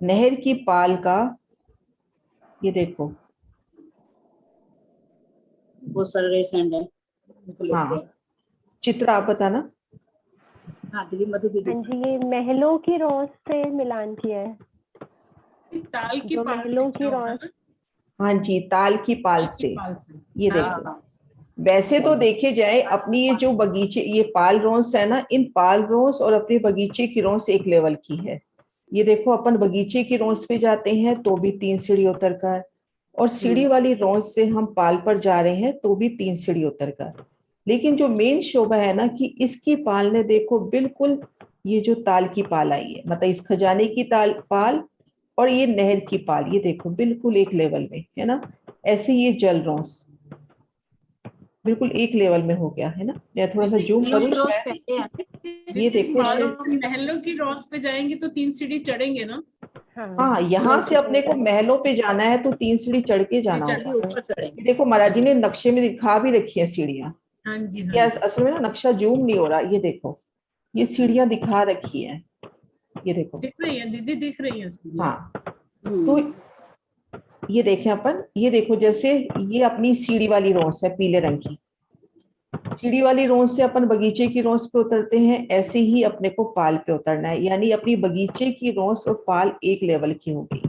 नहर की पाल का, ये देखो, वो सर रेस एंड है, उनको लेते हाँ, हैं। चित्र आप बताना। हाँ दीदी, मधु दीदी। हाँ जी, ये महलों की रोस से मिलान किया है। ताल की जो पाल महलों से की होगा रोस, ना? हाँ जी, ताल की पाल ताल की से। पाल से। ये हाँ, देखो, वैसे तो देखे जाए अपनी ये जो बगीचे, ये पाल रोस है ना, इन पाल रोस और अपने बगीचे की रोस एक लेवल की है। ये देखो, अपन बगीचे की रोस पे जाते हैं तो भी 3 सीढ़ी उतर कर, और सीढ़ी वाली रोस से हम पाल पर जा रहे हैं तो भी 3 सीढ़ी उतर कर। लेकिन जो मेन शोभा है ना, कि इसकी पाल ने देखो बिल्कुल, ये जो ताल की पाल आई है, मतलब इस खजाने की पाल और ये नहर की पाल, ये देखो बिल्कुल एक लेवल में है ना। ऐसे ये जल रोस बिल्कुल एक लेवल में हो गया है ना। मैं थोड़ा सा जूम करूं रोस शायद। पहले आते ये देखो महलों की रोस पे जाएंगे तो 3 सीढ़ी चढ़ेंगे ना? हाँ, यहाँ से अपने को महलों पे जाना है तो 3 सीढ़ी चढ़ के जाना चढ़ के होगा। ऊपर चढ़ेंगे। देखो, महाराज जी ने नक्शे में दिखा भी रखी है सीढ़ियाँ। हाँ जी, ये हाँ जी। असल में ना नक्शा जूम नहीं हो रहा, ये देखो, ये सीढ़ियाँ दिखा रखी है, ये देखो। दिख रही है दीदी, दिख रही है सीढ़ियाँ। हाँ, तो ये देखें अपन, ये देखो जैसे ये अपनी सीढ़ी वाली रोस है पीले रंग की, सीढ़ी वाली रोस से अपन बगीचे की रोस पे उतरते हैं, ऐसे ही अपने को पाल पे उतरना है, यानी अपनी बगीचे की रोस और पाल एक लेवल की होगी।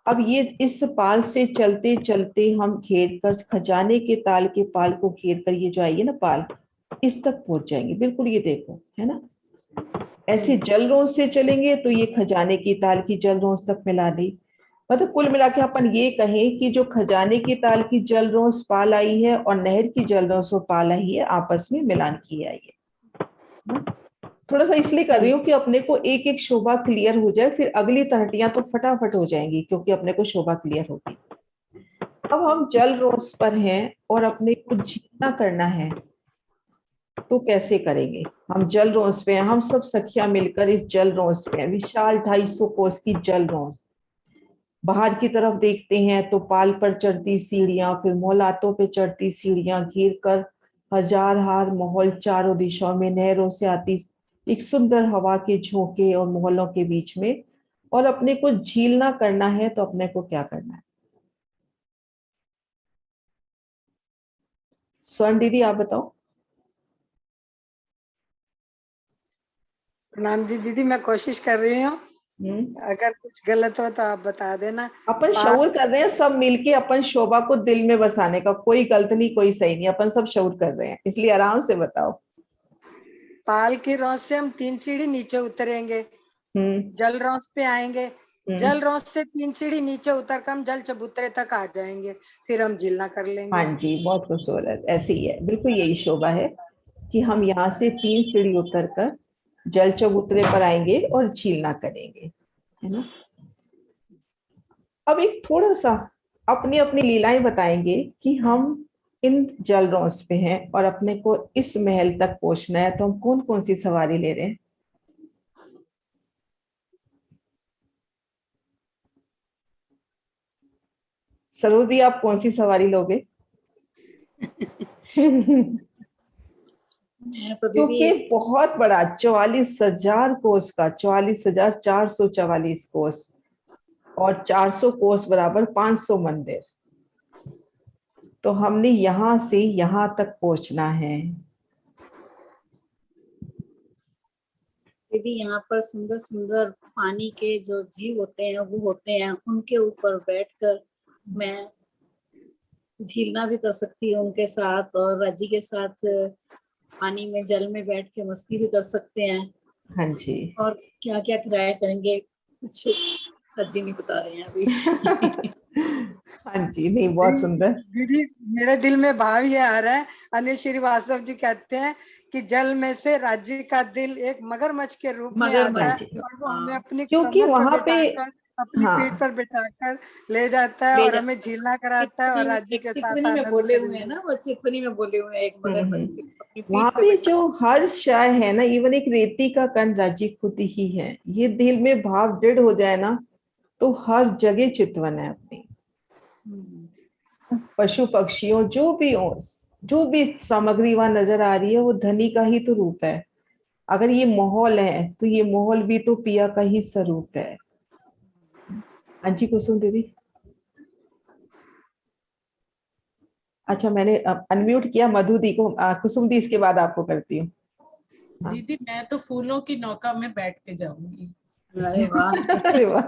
अब ये इस पाल से चलते चलते हम घेर कर खजाने के ताल के पाल को घेर कर ये जो आई है ना पाल, इस तक पहुंच जाएंगे। बिल्कुल ये देखो है ना, ऐसे जल रोस से चलेंगे तो ये खजाने की ताल की जल रोस तक मिला दी। मतलब कुल मिला के अपन ये कहें कि जो खजाने की ताल की जल रोस पाल आई है और नहर की जल रोस और पाल आई है, आपस में मिलान किया है। थोड़ा सा इसलिए कर रही हूँ कि अपने को एक एक शोभा क्लियर हो जाए, फिर अगली तहटियां तो फटाफट हो जाएंगी क्योंकि अपने को शोभा क्लियर होगी। अब हम जल रोस पर हैं और अपने को जीतना करना है, तो कैसे करेंगे? हम जल रोस पे हैं, हम सब सखियां मिलकर इस जल रोस पे हैं, विशाल 250 कोस की जल रोस। बाहर की तरफ देखते हैं तो पाल पर चढ़ती सीढ़ियां, फिर मोहलातों पे चढ़ती सीढ़ियां, घिर कर हजार हार महल चारों दिशाओं में नहरों से आती एक सुंदर हवा के झोंके और मोहल्लों के बीच में, और अपने को झीलना करना है तो अपने को क्या करना है? स्वर्ण दीदी आप बताओ। प्रणाम जी दीदी, मैं कोशिश कर रही हूँ, अगर कुछ गलत हो तो आप बता देना। अपन शऊर कर रहे हैं सब मिलके, अपन शोभा को दिल में बसाने का, कोई गलत नहीं कोई सही नहीं, अपन सब शऊर कर रहे हैं, इसलिए आराम से बताओ। पाल की रौस से हम 3 सीढ़ी नीचे उतरेंगे, जल रौस पे आएंगे, जल रौस से 3 सीढ़ी नीचे उतर कर हम जल चबूतरे तक आ जाएंगे, फिर हम झीलना कर लेंगे। हाँ जी, बहुत खूबसूरत, ऐसे ही है, बिल्कुल यही शोभा है कि हम यहाँ से 3 सीढ़ी उतर कर जल चबूतरे पर आएंगे और झीलना करेंगे, है ना। अब एक थोड़ा सा अपनी अपनी लीलाएं बताएंगे कि हम इन जल रौस पे हैं और अपने को इस महल तक पहुंचना है, तो हम कौन कौन सी सवारी ले रहे हैं? सरोदी आप कौन सी सवारी लोगे? क्योंकि बहुत बड़ा 44,000 कोस का, 44,444 कोस, और 400 कोस बराबर 500 मंदिर, तो हमने यहां से यहां तक पहुंचना है। दीदी यहाँ पर सुंदर सुंदर पानी के जो जीव होते हैं वो होते हैं, उनके ऊपर बैठकर मैं झीलना भी कर सकती हूँ उनके साथ, और राजी के साथ पानी में जल में बैठ के मस्ती भी कर सकते हैं। हाँ जी। और क्या क्या किराया करेंगे कुछ राजी नहीं बता रहे हैं अभी। हाँ जी, नहीं बहुत सुंदर दीदी, मेरे दिल में भाव ये आ रहा है, अनिल श्रीवास्तव जी कहते हैं कि जल में से राज्य का दिल एक मगरमच्छ के रूप में आता है और वो हमें अपनी क्योंकि वहां पे अपनी पीठ पर बिठाकर ले जाता है और हमें झीलना कराता है और राज्य के साथ में बोले हुए हैं ना, वो चितवनी में बोले हुए हैं एक मगरमच्छ। वहां पे जो हर शय है ना, इवन एक रेती का कण राज्य खुद ही है। ये दिल में भाव दृढ़ हो जाए ना तो हर जगह चितवन है अपनी। पशु पक्षियों जो भी सामग्री वहां नजर आ रही है वो धनी का ही तो रूप है। अगर ये माहौल है तो ये माहौल भी तो पिया का ही स्वरूप है। हाँ जी कुसुम दीदी। अच्छा, मैंने अनम्यूट किया मधु दी को। कुसुम दी इसके बाद आपको करती हूँ। दीदी मैं तो फूलों की नौका में बैठ के जाऊंगी। अरे वाह,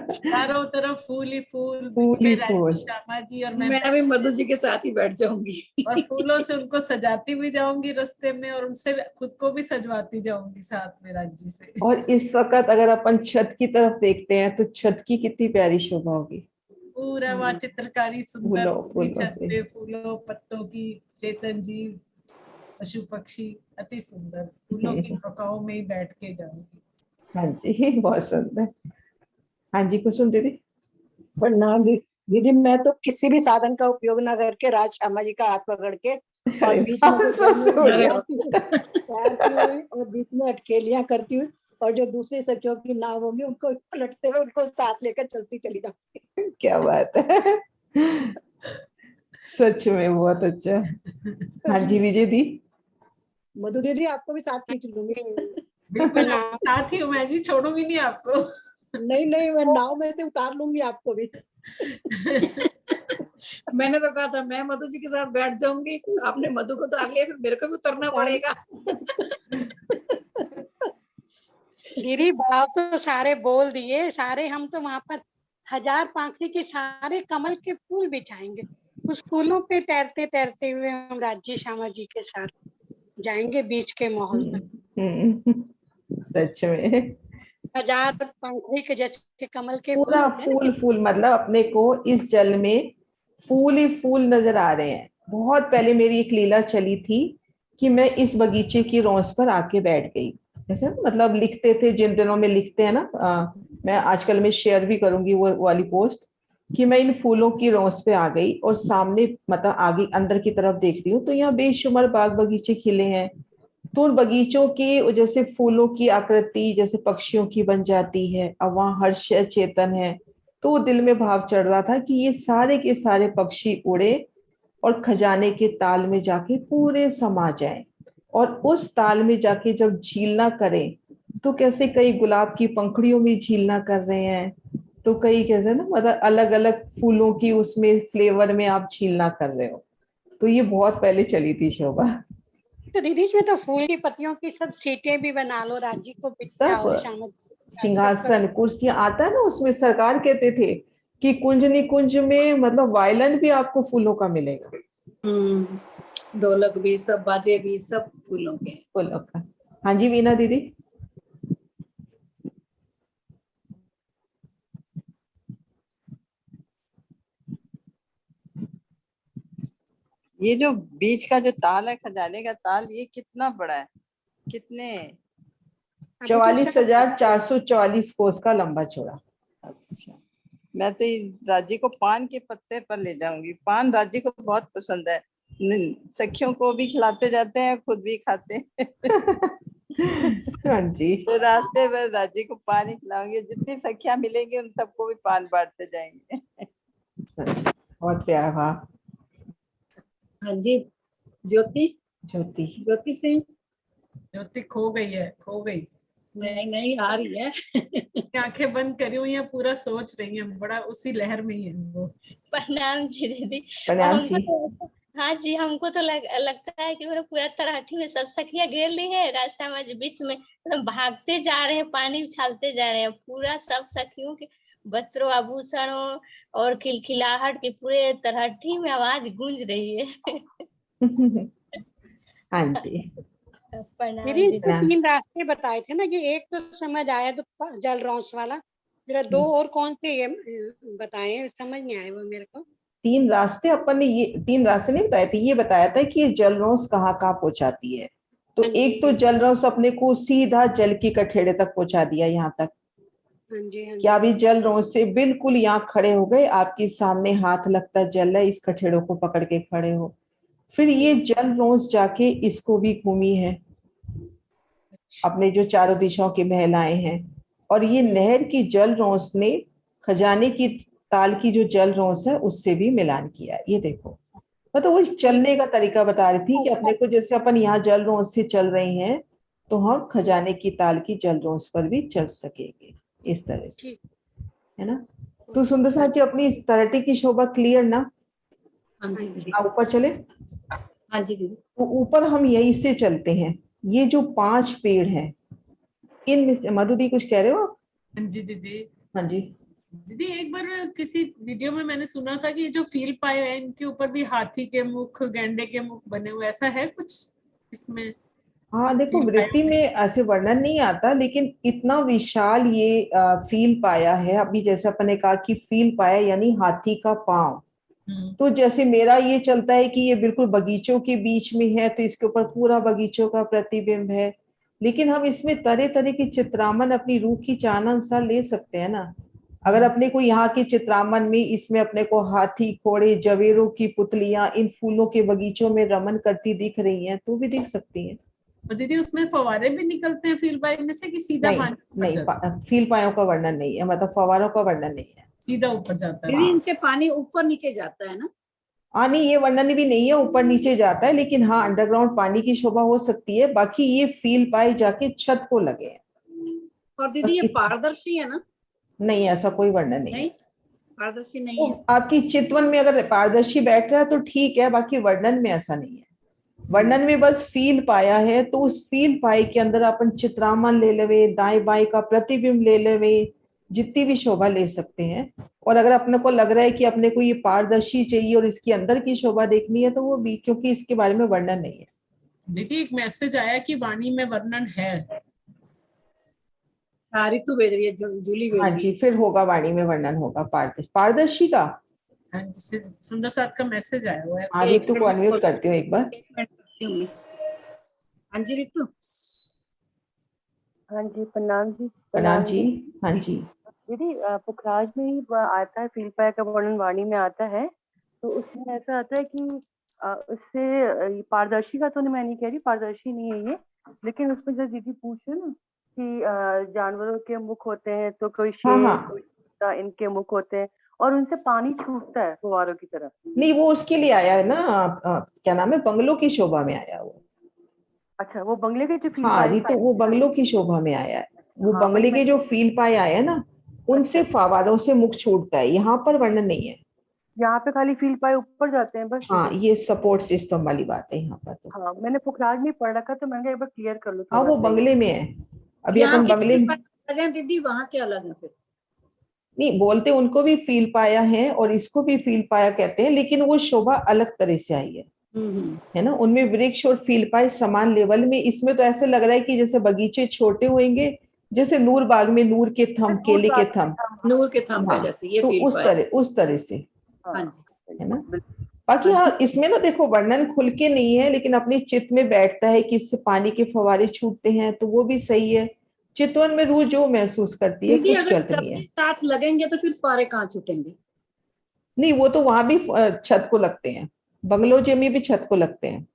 चारों तरफ फूल ही फूल, बीच में रानी श्यामा जी और मैं भी मधु जी के साथ ही बैठ जाऊंगी और फूलों से उनको सजाती भी जाऊंगी रास्ते में, और उनसे खुद को भी सजवाती जाऊंगी साथ में राज्य से। और इस वक्त अगर अपन छत की तरफ देखते हैं तो छत की कितनी प्यारी शोभा होगी। पूरा वहाँ चित्रकारी सुंदर, छत पे फूलों पत्तों की, चेतन जी, पशु पक्षी, अति सुंदर। फूलों की नौकाओं में ही बैठ के जाऊंगी। हाँ जी, बहुत सुंदर। हाँ जी कुसुम दीदी। प्रणाम दीदी, मैं तो किसी भी साधन का उपयोग ना करके राज श्यामा जी का हाथ पकड़ के और बीच में अटकेलियां करती हुई, और जो दूसरी सखियों की नाव होगी उनको पलटते हुए उनको साथ लेकर चलती चली जाऊंगी। क्या बात है, सच में बहुत अच्छा। हाँ जी विजय दी। मधु दीदी आपको भी साथ खींच लूंगी। बिल्कुल साथ ही हूँ मैं जी, छोड़ूंगी नहीं आपको। नहीं नहीं, मैं नाव में से उतार लूंगी आपको भी। मैंने तो कहा था मैं मधु जी के साथ बैठ जाऊंगी, आपने मधु को उतार लिया, फिर मेरे को भी उतरना पड़ेगा। दीदी भाव तो सारे बोल दिए, सारे हम तो वहां पर 1000 पाखड़ी के सारे कमल के फूल बिछाएंगे, उस फूलों पे तैरते तैरते हुए हम राज्य श्यामा जी के साथ जाएंगे बीच के माहौल में। सच में 1000 पंखुड़ी के जैसे कमल के पूरा फूल फूल, मतलब अपने को इस जल में फूल ही फूल नजर आ रहे हैं। बहुत पहले मेरी एक लीला चली थी कि मैं इस बगीचे की रौस पर आके बैठ गई। ऐसे मतलब लिखते थे, जिन दिनों में लिखते हैं ना, मैं आजकल में शेयर भी करूंगी वो वाली पोस्ट, कि मैं इन फूलों की रौस पे आ गई और सामने मतलब आगे अंदर की तरफ देख रही हूँ तो यहाँ बेशुमार बाग बगीचे खिले हैं। तो उन बगीचों की जैसे फूलों की आकृति जैसे पक्षियों की बन जाती है, अब वहाँ हर्ष चेतन है। तो दिल में भाव चढ़ रहा था कि ये सारे के सारे पक्षी उड़े और खजाने के ताल में जाके पूरे समा जाएं, और उस ताल में जाके जब झीलना करें तो कैसे कई गुलाब की पंखड़ियों में झीलना कर रहे हैं, तो कई कैसे ना मतलब अलग अलग फूलों की उसमें फ्लेवर में आप झीलना कर रहे हो। तो ये बहुत पहले चली थी शोभा। तो दीदी इसमें तो फूल की पत्तियों की सब सीटें भी बना लो, राज्य को बिठाओ, सब सिंहासन कुर्सियां आता है ना उसमें। सरकार कहते थे कि कुंज निकुंज में मतलब वायलन भी आपको फूलों का मिलेगा। ढोलक भी, सब बाजे भी, सब फूलों के। फूलों का। हाँ जी वीना दीदी। ये जो बीच का जो ताल है, खजाने का ताल, ये कितना बड़ा है? कितने? 44,444 कोस का लंबा चौड़ा। अच्छा, मैं तो राज्य को पान के पत्ते पर ले जाऊंगी। पान राज्य को बहुत पसंद है, सखियों को भी खिलाते जाते हैं, खुद भी खाते हैं। हाँ जी। तो रास्ते में राज्य को पान ही खिलाऊंगी, जितनी सखियां मिलेंगी उन सबको भी पान बांटते जाएंगे। बहुत प्यारा। हाँ जी। ज्योति ज्योति ज्योति सिंह। ज्योति खो गई है, खो गई। नहीं नहीं, आ रही है। आंखें बंद करी हुई है, पूरा सोच रही है, बड़ा उसी लहर में ही है वो। प्रणाम जी दीदी। प्रणाम हमको जी। तो हाँ जी, हमको तो लगता है कि पूरा तराठी में सब सखियां घेर ली है, रास्ता जी बीच में भागते जा रहे हैं, पानी उछालते जा रहे हैं, पूरा सब सखियों के वस्त्रों आभूषणों और खिलखिलाहट की पूरे तराठी में आवाज गूंज रही है। हाँ जी। दीदी इसमें 3 रास्ते बताए थे ना, ये एक तो समझ आया तो जल रौस वाला, जरा 2 और कौन से ये बताए, समझ नहीं आया वो मेरे को। 3 रास्ते अपन ने, ये 3 रास्ते नहीं बताए थे, ये बताया था कि ये जल रौस कहाँ कहाँ पहुंचाती है। तो एक तो जल रौस अपने को सीधा जल की कठेड़े तक पहुंचा दिया यहाँ तक। क्या भी जल रौस से बिल्कुल यहाँ खड़े हो गए, आपके सामने हाथ लगता जल है, इस कठेड़ों को पकड़ के खड़े हो। फिर ये जल रौस जाके इसको भी घूमी है, अपने जो चारों दिशाओं की महिलाएं हैं, और ये नहर की जल रौस ने खजाने की ताल की जो जल रौस है उससे भी मिलान किया। ये देखो, मतलब वो चलने का तरीका बता रही थी कि अपने को जैसे अपन यहाँ जल रौस से चल रहे हैं तो हम खजाने की ताल की जल रौस पर भी चल सकेंगे, इस तरह से, है ना। तो सुंदर साथ जी, अपनी तराटी की शोभा क्लियर ना? हाँ जी दीदी। ऊपर चले। हाँ जी दीदी। तो ऊपर हम यहीं से चलते हैं। ये जो 5 पेड़ हैं इनमें से, मधु दी कुछ कह रहे हो? हाँ जी दीदी। हाँ जी दीदी, एक बार किसी वीडियो में मैंने सुना था कि जो फील पाए हैं इनके ऊपर भी हाथी के मुख, गैंडे के मुख बने हुए, ऐसा है कुछ इसमें? हाँ देखो, वृत्ति में ऐसे वर्णन नहीं आता, लेकिन इतना विशाल ये फील पाया है। अभी जैसे अपन ने कहा कि फील पाया यानी हाथी का पांव, तो जैसे मेरा ये चलता है कि ये बिल्कुल बगीचों के बीच में है, तो इसके ऊपर पूरा बगीचों का प्रतिबिंब है। लेकिन हम इसमें तरह तरह की चित्रामन अपनी रूह की चाहना अनुसार ले सकते हैं ना। अगर अपने को यहाँ के चित्रामन में इसमें अपने को हाथी, घोड़े, जवेरों की पुतलियां इन फूलों के बगीचों में रमन करती दिख रही हैं तो भी दिख सकती हैं। और दीदी उसमें फवारे भी निकलते हैं फील पाइप में से कि सीधा पानी? नहीं, फील पायों का वर्णन नहीं है, मतलब फवारों का वर्णन नहीं है, सीधा ऊपर जाता है। दीदी इनसे पानी ऊपर नीचे जाता है ना? हाँ नहीं, ये वर्णन भी नहीं है, ऊपर नीचे जाता है, लेकिन हाँ अंडरग्राउंड पानी की शोभा हो सकती है। बाकी ये फील पाए जाके छत को लगे हैं। और दीदी ये पारदर्शी है ना? नहीं, ऐसा कोई वर्णन नहीं है। नहीं, पारदर्शी नहीं वो है। आपकी चितवन में अगर पारदर्शी बैठ रहा है तो ठीक है, बाकी वर्णन में ऐसा नहीं है। वर्णन में बस फील पाया है, तो उस फील पाए के अंदर अपन चित्रामन ले लेवे, दाएं बाएं का प्रतिबिंब ले लेवे, जितनी भी शोभा ले सकते हैं। और अगर अपने को लग रहा है कि अपने को ये पारदर्शी चाहिए और इसके अंदर की शोभा देखनी है तो वो भी, क्योंकि इसके बारे में वर्णन नहीं है। दीदी एक मैसेज आया कि वाणी में वर्णन है। ऋतु भेज रही है, जूली भेज हाँ रही जी, है। फिर होगा, वाणी में वर्णन होगा पारदर्शी का। हाँ जी, सुंदर साथ का मैसेज आया हुआ है। हाँ, ऋतु को अनम्यूट करती हूँ एक बार। हाँ जी ऋतु। हाँ जी, प्रणाम जी। प्रणाम जी। हाँ जी दीदी, पुखराज में ही आता है, फील पाया का वर्णन वाणी में आता है। तो उसमें ऐसा आता है कि उससे पारदर्शी का तो मैं नहीं कह रही, पारदर्शी नहीं है ये, लेकिन उसमें जैसे दीदी पूछ रहे ना कि जानवरों के मुख होते हैं, तो कोई शेर, कोई इनके मुख होते हैं और उनसे पानी छूटता है फुवारों की तरफ। नहीं, वो उसके लिए आया है ना, क्या नाम है, बंगलों की शोभा में आया वो। अच्छा, वो बंगले के जो फील हाँ पाए, रितु, वो बंगलों की शोभा में आया है। वो हाँ, बंगले के जो फील पाए आया है ना, उनसे फवारों से मुख छूटता है। यहाँ पर वर्णन नहीं है, यहाँ पे खाली फील पाए ऊपर जाते हैं बस। हाँ, ये सपोर्ट सिस्टम वाली बात है यहाँ पर तो। हाँ, मैंने पुखराज में पढ़ रखा, तो मैंने एक बार क्लियर कर लो। हाँ, वो बंगले में है। अभी यहाँ अपन के बंगले अलग है दीदी, वहाँ के अलग है फिर। नहीं बोलते, उनको भी फील पाया है और इसको भी फील पाया कहते हैं, लेकिन वो शोभा अलग तरह से आई है ना। उनमें वृक्ष और फील पाए समान लेवल में, इसमें तो ऐसे लग रहा है कि जैसे बगीचे छोटे होंगे, जैसे नूर बाग में नूर के थम, केले के थम, नूर के थम पे जैसे ये तो फील उस तरह से हाँ जी, है ना। बाकी हाँ, इसमें ना देखो वर्णन खुल के नहीं है, लेकिन अपनी चित्त में बैठता है कि इससे पानी के फवारे छूटते हैं, तो वो भी सही है। चितवन में रूह जो महसूस करती है, दीदी कुछ अगर गलत नहीं है। सबके साथ लगेंगे तो फिर फुवारे कहाँ छूटेंगे? नहीं, वो तो वहां भी छत को लगते हैं, बंगलो जे में भी छत को लगते हैं।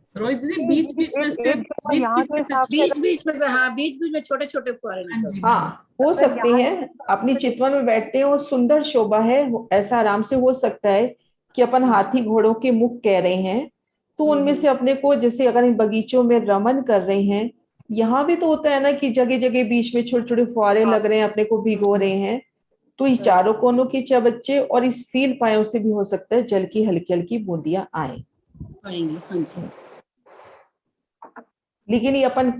बीच बीच में से बीच बीच में छोटे छोटे फुवारे निकलते हैं। हाँ, हो सकते हैं, अपनी चितवन में बैठते हैं और सुंदर शोभा है, ऐसा आराम से हो सकता है कि अपन हाथी घोड़ों के मुख कह रहे हैं, तो उनमें से अपने को, जैसे अगर इन बगीचों में रमन कर रहे हैं, यहाँ भी तो होता है ना कि जगह जगह बीच में छोटे छोटे फुवारे लग रहे हैं, अपने को भिगो रहे हैं, तो इस चारों कोनों के चबच्चे और इस फील पायों से भी हो सकता है जल की हल्की हल्की बूंदियां आएंगी। हाँ जी। लेकिन ये अपन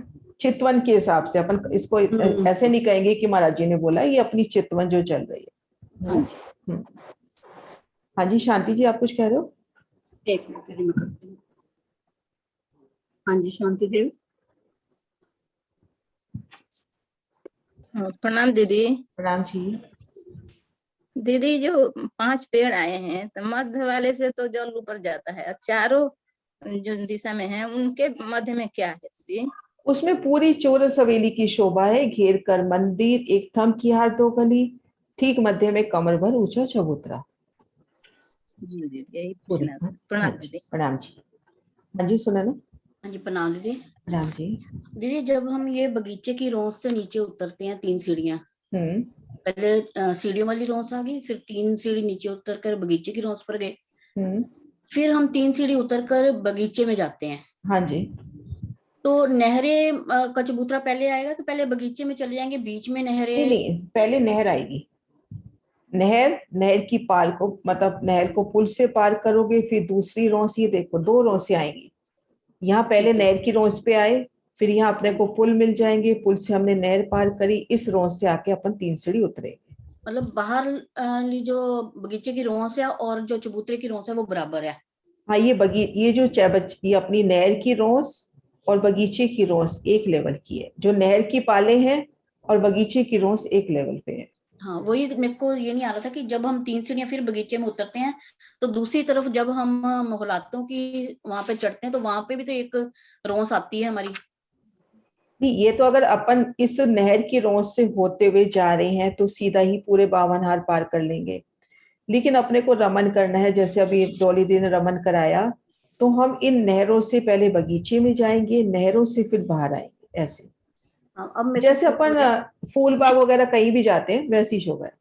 चितवन के हिसाब से, अपन इसको ऐसे नहीं कहेंगे कि महाराज जी ने बोला, ये अपनी चितवन जो चल रही है। हाँ जी। हाँ जी, शांति जी आप कुछ कह रहे हो? एक मिनट मैं करती हूँ। हाँ जी, शांति देवी। प्रणाम दीदी। प्रणाम जी। दीदी जो 5 पेड़ आए हैं, तो मध्य वाले से तो जल ऊपर जाता है, चारों जो दिशा में है उनके मध्य में क्या है दीदी? उसमें पूरी चौरस हवेली की शोभा है, घेर कर मंदिर, एक थम की हार 2 गली, ठीक मध्य में कमर भर ऊंचा चबूतरा। जी दीदी, यही पूछना था। प्रणाम दीदी। प्रणाम जी। हाँ जी, सुना ना। हाँ जी, प्रणाम दीदी। प्रणाम जी। दीदी जब हम ये बगीचे की रोज से नीचे उतरते हैं, 3 सीढ़ियां, पहले सीढ़ियों वाली रोज आ गई, फिर 3 सीढ़ी नीचे उतर कर बगीचे की रोज पर गए, फिर हम 3 सीढ़ी उतर कर बगीचे में जाते हैं। हाँ जी। तो नहरें का चबूतरा पहले आएगा कि पहले बगीचे में चले जाएंगे, बीच में नहरें? नहीं, पहले नहर आएगी। नहर की पाल को, मतलब नहर को पुल से पार करोगे, फिर दूसरी रोस, ये देखो 2 रोसें आएंगी। यहाँ पहले नहर की रोस पे आए, फिर यहाँ अपने को पुल मिल जाएंगे, पुल से हमने नहर पार करी, इस रोस से आके अपन 3 सीढ़ी उतरेंगे। मतलब बाहर जो बगीचे की रोस है और जो चबूतरे की रोस है वो बराबर है? हाँ, ये जो ये अपनी नहर की रोस और बगीचे की रोस एक लेवल की है, जो नहर की पाले हैं और बगीचे की रोस एक लेवल पे है। हाँ, वही मेरे को ये नहीं आ रहा था कि जब हम 3 सीढ़ियां फिर बगीचे में उतरते हैं, तो दूसरी तरफ जब हम मोहलातों की वहां पे चढ़ते हैं, तो वहां पे भी तो एक रोस आती है हमारी। नहीं, ये तो अगर अपन इस नहर की रोस से होते हुए जा रहे हैं तो सीधा ही पूरे 52 हार पार कर लेंगे, लेकिन अपने को रमन करना है, जैसे अभी डोली दी ने रमन कराया, तो हम इन नहरों से पहले बगीचे में जाएंगे, नहरों से फिर बाहर आएंगे, ऐसे। अब जैसे अपन फूल बाग वगैरह कहीं भी जाते हैं, वैसी शोभा है।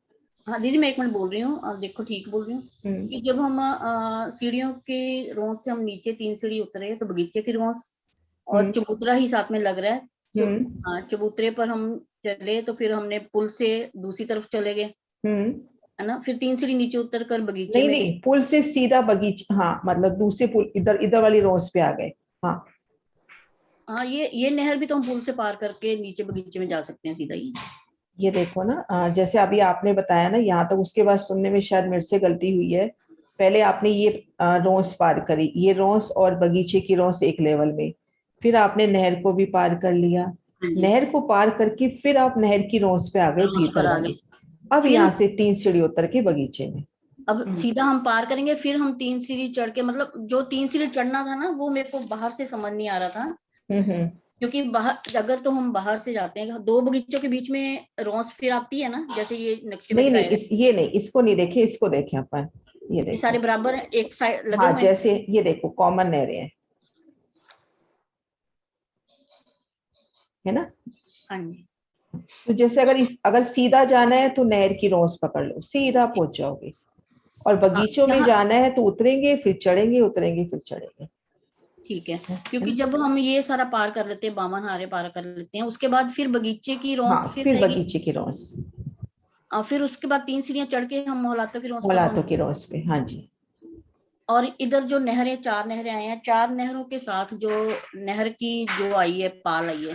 हाँ दीदी, मैं 1 मिनट बोल रही हूँ, अब देखो ठीक बोल रही हूँ कि जब हम सीढ़ियों के रोस से हम नीचे 3 सीढ़ी उतरे, तो बगीचे की रोस और चबूतरा ही साथ में लग रहा है, हाँ, चबूतरे पर हम चले तो फिर हमने पुल से दूसरी तरफ चले गए, है ना। फिर 3 सीढ़ी नीचे उतर कर बगीचे नहीं में नहीं, पुल से सीधा बगीचा, हाँ मतलब दूसरे पुल इधर वाली रोज पे आ गए। हाँ हाँ, ये नहर भी तो हम पुल से पार करके नीचे बगीचे में जा सकते हैं सीधा ही। ये देखो ना, जैसे अभी आपने बताया ना यहाँ तक, उसके बाद सुनने में शायद मेरे से गलती हुई है। पहले आपने ये रोस पार करी, ये रोस और बगीचे की रोस एक लेवल में, फिर आपने नहर को भी पार कर लिया, नहर को पार करके फिर आप नहर की रोस पे आ गए भीतर वाली। अब यहाँ से 3 सीढ़ी उतर के बगीचे में। अब सीधा हम पार करेंगे, फिर हम 3 सीढ़ी चढ़ के, मतलब जो 3 सीढ़ी चढ़ना था ना, वो मेरे को बाहर से समझ नहीं आ रहा था। क्योंकि बाहर अगर तो हम बाहर से जाते हैं, 2 बगीचों के बीच में रोस फिर आती है ना, जैसे ये नक्शे में नहीं, ये नहीं, इसको नहीं देखे, इसको देखे अपन। ये सारे बराबर हैं, एक साइड लगे हाँ, हुए जैसे ये देखो कॉमन नहरें हैं, है ना। हाँ जी। तो जैसे अगर सीधा जाना है तो नहर की रोस पकड़ लो, सीधा पहुंच जाओगे, और बगीचों में जाना है तो उतरेंगे फिर चढ़ेंगे, उतरेंगे फिर चढ़ेंगे। ठीक है, क्योंकि जब हम ये सारा पार कर लेते हैं, बामन हारे पार कर लेते हैं, उसके बाद फिर बगीचे की रोस, हाँ, फिर बगीचे की रोस, फिर उसके बाद 3 सीढ़ियां चढ़ के हम मोहलातों की रोस मोहलातों की रोस पे। हाँ जी। और इधर जो नहरें, 4 नहरें आई हैं, 4 नहरों के साथ जो नहर की जो आई है, पाल आई है,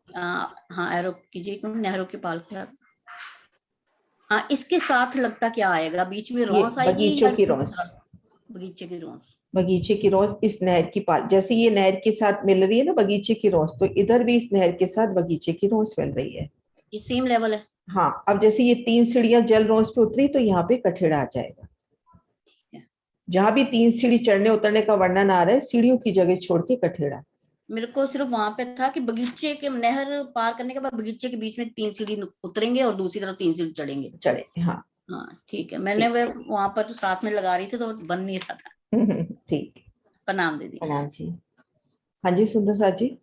हाँ एरो कीजिए, नहरों के पाल के साथ, हाँ इसके साथ लगता क्या आएगा, बीच में रोस आएगी, बगीचों की रोस, बगीचे की रोस, बगीचे की रोस इस नहर की पाल, जैसे ये नहर के साथ मिल रही है ना बगीचे की रोस, तो इधर भी इस नहर के साथ बगीचे की रोस मिल रही है। ये सेम लेवल है। हाँ, अब जैसे ये 3 सीढ़ियां जल रोस पे उतरी तो यहाँ पे कठेड़ा आ जाएगा। जहां भी 3 सीढ़ी चढ़ने उतरने का वर्णन आ रहा है, सीढ़ियों की जगह छोड़ के कठेड़ा। मेरे को सिर्फ वहां पे था कि बगीचे के, नहर पार करने के बाद बगीचे के बीच में 3 सीढ़ी उतरेंगे और दूसरी तरफ 3 सीढ़ी चढ़ेंगे। हाँ हाँ ठीक है, मैंने वहां पर तो साथ में लगा रही थी तो बन नहीं रहा था। ठीक, प्रणाम दीदी। प्रणाम जी। हाँ जी सुंदर साथ जी,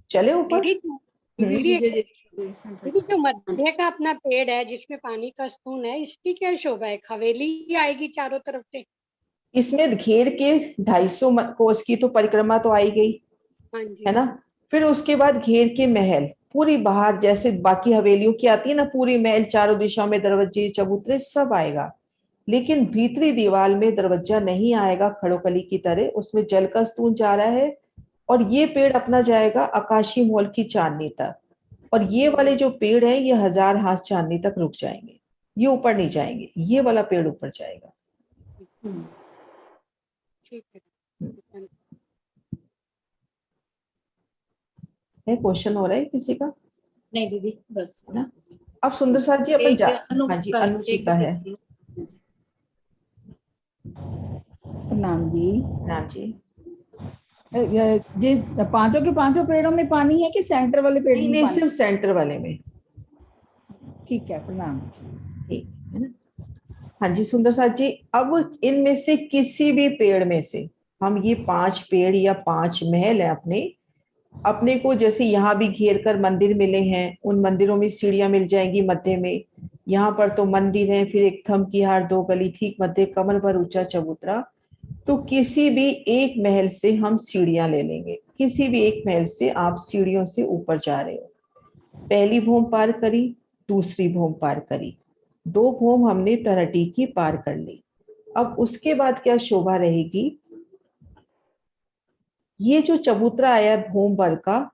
चले ऊपर। दीदी जो मध्य का अपना पेड़ है जिसमें पानी का स्तून है, इसकी क्या शोभा है? हवेली आएगी चारों तरफ से, इसमें घेर के 250 कोस की तो परिक्रमा तो आई गई, है ना। फिर उसके बाद घेर के महल पूरी बाहर, जैसे बाकी हवेलियों की आती है ना, पूरी महल, चारों दिशाओं में दरवाजे चबूतरे सब आएगा, लेकिन भीतरी दीवार में दरवाजा नहीं आएगा खड़ोकली की तरह, उसमें जल का स्तून जा रहा है, और ये पेड़ अपना जाएगा आकाशी मोल की चांदनी तक, और ये वाले जो पेड़ है ये 1000 हाथ चांदनी तक रुक जाएंगे, ये ऊपर नहीं जाएंगे, ये वाला पेड़ ऊपर जाएगा। ठीक है, क्वेश्चन हो रहा है किसी का? नहीं दीदी, बस ना। अब सुंदर साथ जी अपन हाँ जी, अनुचिता है। प्रणाम जी। प्रणाम जी। जिस पांचों के पांचों पेड़ों में पानी है कि सेंटर वाले पेड़ में? नहीं, सिर्फ सेंटर वाले में। ठीक है, प्रणाम। ठीक है ना। हाँ जी सुंदर साथ जी, अब इनमें से किसी भी पेड़ में से हम ये 5 पेड़ या 5 महल है अपने को, जैसे यहाँ भी घेर कर मंदिर मिले हैं, उन मंदिरों में सीढ़ियां मिल जाएंगी मध्य में, यहाँ पर तो मंदिर है, फिर एक थम की हार 2 गली, ठीक मध्य कमर भर ऊंचा चबूतरा, तो किसी भी एक महल से हम सीढ़ियां ले लेंगे, किसी भी एक महल से आप सीढ़ियों से ऊपर जा रहे हो, पहली भूम पार करी, दूसरी भूम पार करी, 2 भूम हमने तरटी की पार कर ली। अब उसके बाद क्या शोभा रहेगी, ये जो चबूतरा आया भूम भर का,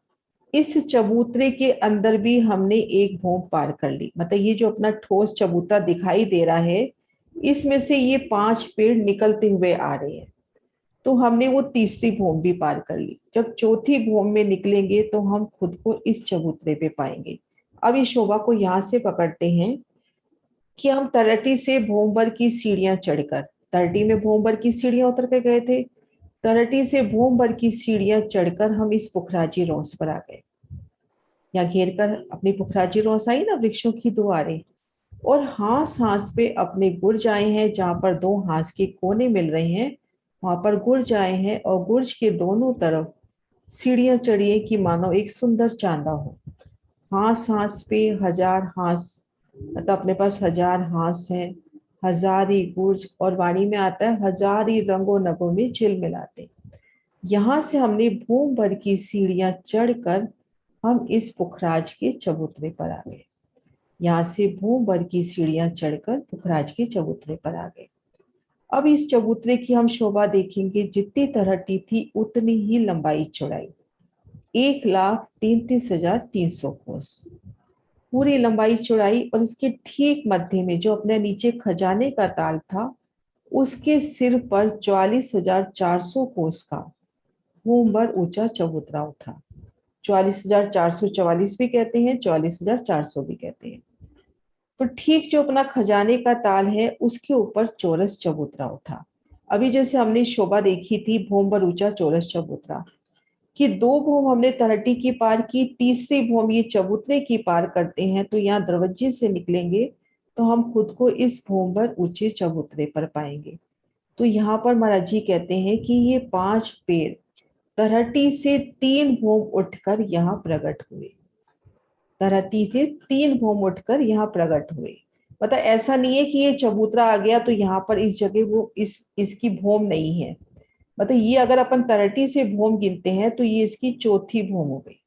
इस चबूतरे के अंदर भी हमने एक भूम पार कर ली, मतलब ये जो अपना ठोस चबूतरा दिखाई दे रहा है, इसमें से ये 5 पेड़ निकलते हुए आ रहे हैं, तो हमने वो तीसरी भूम भी पार कर ली। जब चौथी भूम में निकलेंगे तो हम खुद को इस चबूतरे पे पाएंगे। अब इस शोभा को यहाँ से पकड़ते हैं कि हम तरटी से भूम भर की सीढ़ियां चढ़कर, तरटी में भूम भर की सीढ़ियां उतर के गए थे, तरटी से भूम भर की सीढ़ियां चढ़कर हम इस पुखराजी रोस पर आ गए। यहाँ घेर कर अपनी पुखराजी रोस आई ना, वृक्षों की दुआरें, और हांस हांस पे अपने गुर्ज आए हैं, जहां पर 2 हांस के कोने मिल रहे हैं, वहां पर गुर्ज आए हैं, और गुर्ज के दोनों तरफ सीढ़ियां चढ़िए कि मानो एक सुंदर चांदा हो। हांस हांस पे 1000 हांस, मतलब अपने पास 1000 हांस हैं, 1000 ही गुर्ज, और वाणी में आता है 1000 ही रंगों नगों में झिलमिलाते। यहाँ से हमने भूम भर की सीढ़ियां चढ़कर हम इस पुखराज के चबूतरे पर आ गए। यहाँ से भूमभर की सीढ़ियां चढ़कर पुखराज के चबूतरे पर आ गए। अब इस चबूतरे की हम शोभा देखेंगे। जितनी तलहटी थी उतनी ही लंबाई चौड़ाई, 1,33,300 कोस पूरी लंबाई चौड़ाई। और इसके ठीक मध्य में जो अपने नीचे खजाने का ताल था, उसके सिर पर 44,400 कोस का भूमभर ऊंचा चबूतरा उठा। 44,444 भी कहते हैं, 44,400 भी कहते हैं। तो ठीक जो अपना खजाने का ताल है उसके ऊपर चौरस चबूतरा उठा। अभी जैसे हमने शोभा देखी थी भूमभर ऊंचा चौरस चबूतरा कि 2 भूम हमने तलहटी की पार की, तीसरी भूम ये चबूतरे की पार करते हैं तो यहाँ दरवाजे से निकलेंगे तो हम खुद को इस भूमभर ऊंचे चबूतरे पर पाएंगे। तो यहाँ पर महाराज जी कहते हैं कि ये 5 पेड़ तलहटी से 3 भूम उठकर यहाँ प्रकट हुए। तलहटी से 3 भूम उठकर यहाँ प्रकट हुए। मतलब ऐसा नहीं है कि ये चबूतरा आ गया तो यहाँ पर इस जगह वो इसकी भूम नहीं है। मतलब ये अगर अपन तलहटी से भूम गिनते हैं तो ये इसकी चौथी भूम हो गई।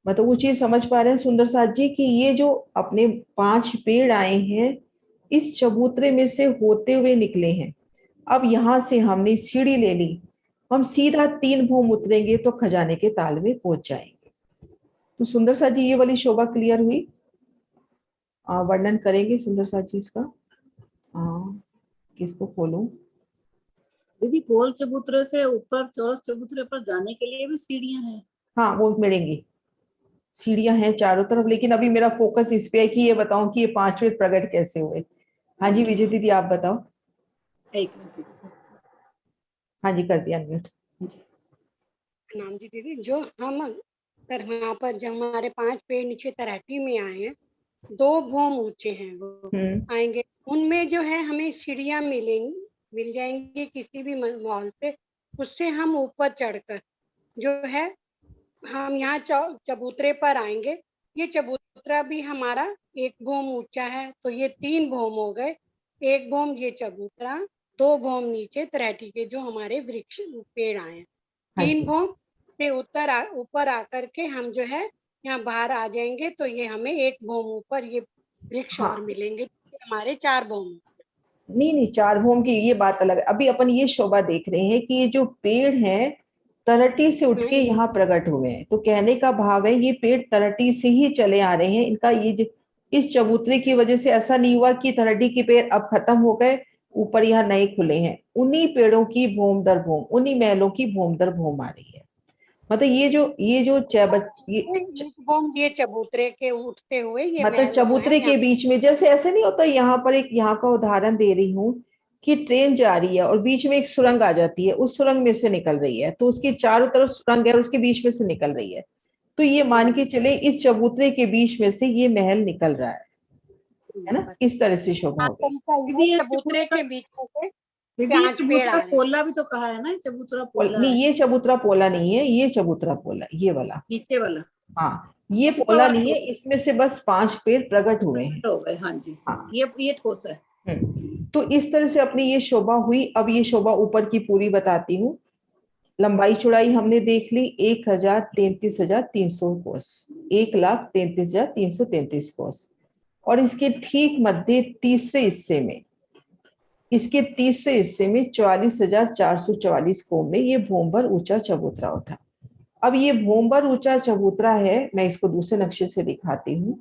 मतलब वो चीज समझ पा रहे हैं सुंदर साथ जी कि ये जो अपने 5 पेड़ आए हैं इस चबूतरे में से होते हुए निकले हैं। अब यहाँ से हमने सीढ़ी ले ली, हम सीधा 3 भूम उतरेंगे तो खजाने के ताल में पहुंच जाएंगे। तो सुंदर साथ जी ये वाली शोभा क्लियर हुई? वर्णन करेंगे सुंदर साथ जी इसका? किसको खोलूं? दीदी गोल चबूतरे से ऊपर चौरस चबूतरे पर जाने के लिए भी सीढ़ियां हैं? हाँ वो मिलेंगी, सीढ़ियां हैं चारों तरफ, लेकिन अभी मेरा फोकस इस पे है कि ये बताऊं कि ये 5 पेड़ प्रकट कैसे हुए। हाँ जी विजय दीदी आप बताओ। एक मिनट। हाँ जी कर दिया अनम्यूट। नाम जी दीदी जो हम यहाँ पर जब हमारे 5 पेड़ नीचे तलहटी में आए हैं, 2 भूम ऊंचे हैं वो आएंगे, उनमें जो है हमें सीढ़ियां मिल जाएंगी किसी भी मॉल से, उससे हम ऊपर चढ़कर जो है हम यहाँ चबूतरे पर आएंगे। ये चबूतरा भी हमारा 1 भूम ऊंचा है तो ये 3 भूम हो गए। 1 भूम ये चबूतरा, 2 भूम नीचे तलहटी के जो हमारे वृक्ष पेड़ आए हैं, 3 भूम से ऊपर आकर के हम जो है यहाँ बाहर आ जाएंगे तो ये हमें 1 भूम ऊपर ये वृक्ष और मिलेंगे, हमारे 4 भूम। नहीं 4 भूम की ये बात अलग है। अभी अपन ये शोभा देख रहे हैं कि ये जो पेड़ हैं तलहटी से उठ के यहाँ प्रकट हुए हैं। तो कहने का भाव है ये पेड़ तलहटी से ही चले आ रहे हैं। इनका ये इस चबूतरे की वजह से ऐसा नहीं हुआ कि तलहटी के पेड़ अब खत्म हो गए, ऊपर यहाँ नए खुले हैं। उन्हीं पेड़ों की भूम दर भूम, उन्हीं महलों की भूम दर भूम आ रही है। मतलब ये जो ये चबूतरे के उठते हुए ये मतलब चबूतरे के बीच में, जैसे ऐसे नहीं होता, यहाँ पर एक यहाँ का उदाहरण दे रही हूँ कि ट्रेन जा रही है और बीच में एक सुरंग आ जाती है, उस सुरंग में से निकल रही है तो उसकी चारों तरफ सुरंग है और उसके बीच में से निकल रही है। तो ये मान के चले इस चबूतरे के बीच में से ये महल निकल रहा है ना, इस तरह से शोभा होगी। चबूतरे के बीच में चबूतरा पोला भी तो कहा है ना, चबूतरा पोला नहीं ये चबूतरा पोला नहीं है, ये चबूतरा पोला ये वाला नीचे वाला। हाँ ये पोला नहीं है, इसमें से बस 5 पेड़ प्रकट हुए हैं। हो गए। हाँ जी हाँ। ये ठोस है। तो इस तरह से अपनी ये शोभा हुई। अब ये शोभा ऊपर की पूरी बताती हूँ। लंबाई चौड़ाई हमने देख ली 1,33,300 कोस, 1,33,333 कोस। और इसके ठीक मध्य तीसरे हिस्से में, इसके तीसरे हिस्से में 44,444 कोम में ये भूमभर ऊंचा चबूतरा उठा। अब ये भूमभर ऊंचा चबूतरा है, मैं इसको दूसरे नक्शे से दिखाती हूँ।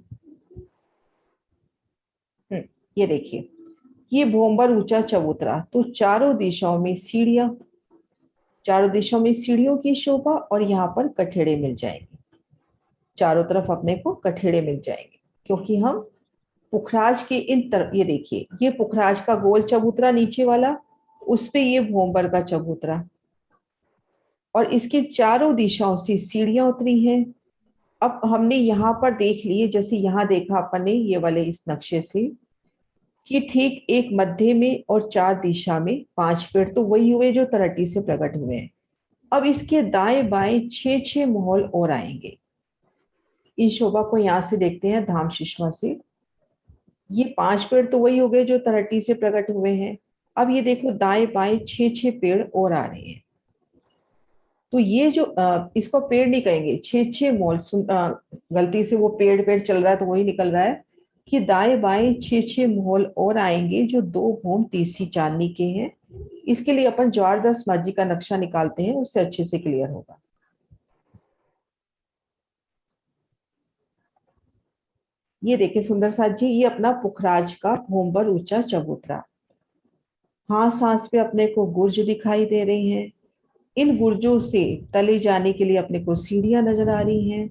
ये देखिए ये भूमभर ऊंचा चबूतरा। तो चारों दिशाओं में सीढ़ियां, चारों दिशाओं में सीढ़ियों की शोभा और यहाँ पर कठेड़े मिल जाएंगे। चारों तरफ अपने को कठेड़े मिल जाएंगे क्योंकि हम पुखराज के इन तरफ, ये देखिए ये पुखराज का गोल चबूतरा नीचे वाला, उस पे ये भूमभर का चबूतरा और इसके चारों दिशाओं से सीढ़ियां उतरी हैं। अब हमने यहाँ पर देख लिए, जैसे यहाँ देखा अपन ने ये वाले इस नक्शे से कि ठीक एक मध्य में और 4 दिशा में 5 पेड़ तो वही हुए जो तलहटी से प्रकट हुए हैं। अब इसके दाएं बाएं 6 महल और आएंगे। इस शोभा को यहाँ से देखते हैं धाम शिश्वा से। ये 5 पेड़ तो वही हो गए जो तलहटी से प्रकट हुए हैं। अब ये देखो दाएं बाएं 6 पेड़ और आ रहे हैं। तो ये जो इसको पेड़ नहीं कहेंगे, 6 मोल, गलती से वो पेड़ चल रहा है तो वही निकल रहा है कि दाएं बाएं 6 मोल और आएंगे जो 2 भूम तीसरी चांदनी के हैं। इसके लिए अपन जवारदस्त माझी का नक्शा निकालते हैं, उससे अच्छे से क्लियर होगा। ये देखिए सुंदर साथ जी, ये अपना पुखराज का भूमबर ऊंचा चबूतरा। हाँ, सांस पे अपने को गुर्ज दिखाई दे रही हैं। इन गुर्जों से तले जाने के लिए अपने को सीढ़ियां नजर आ रही हैं।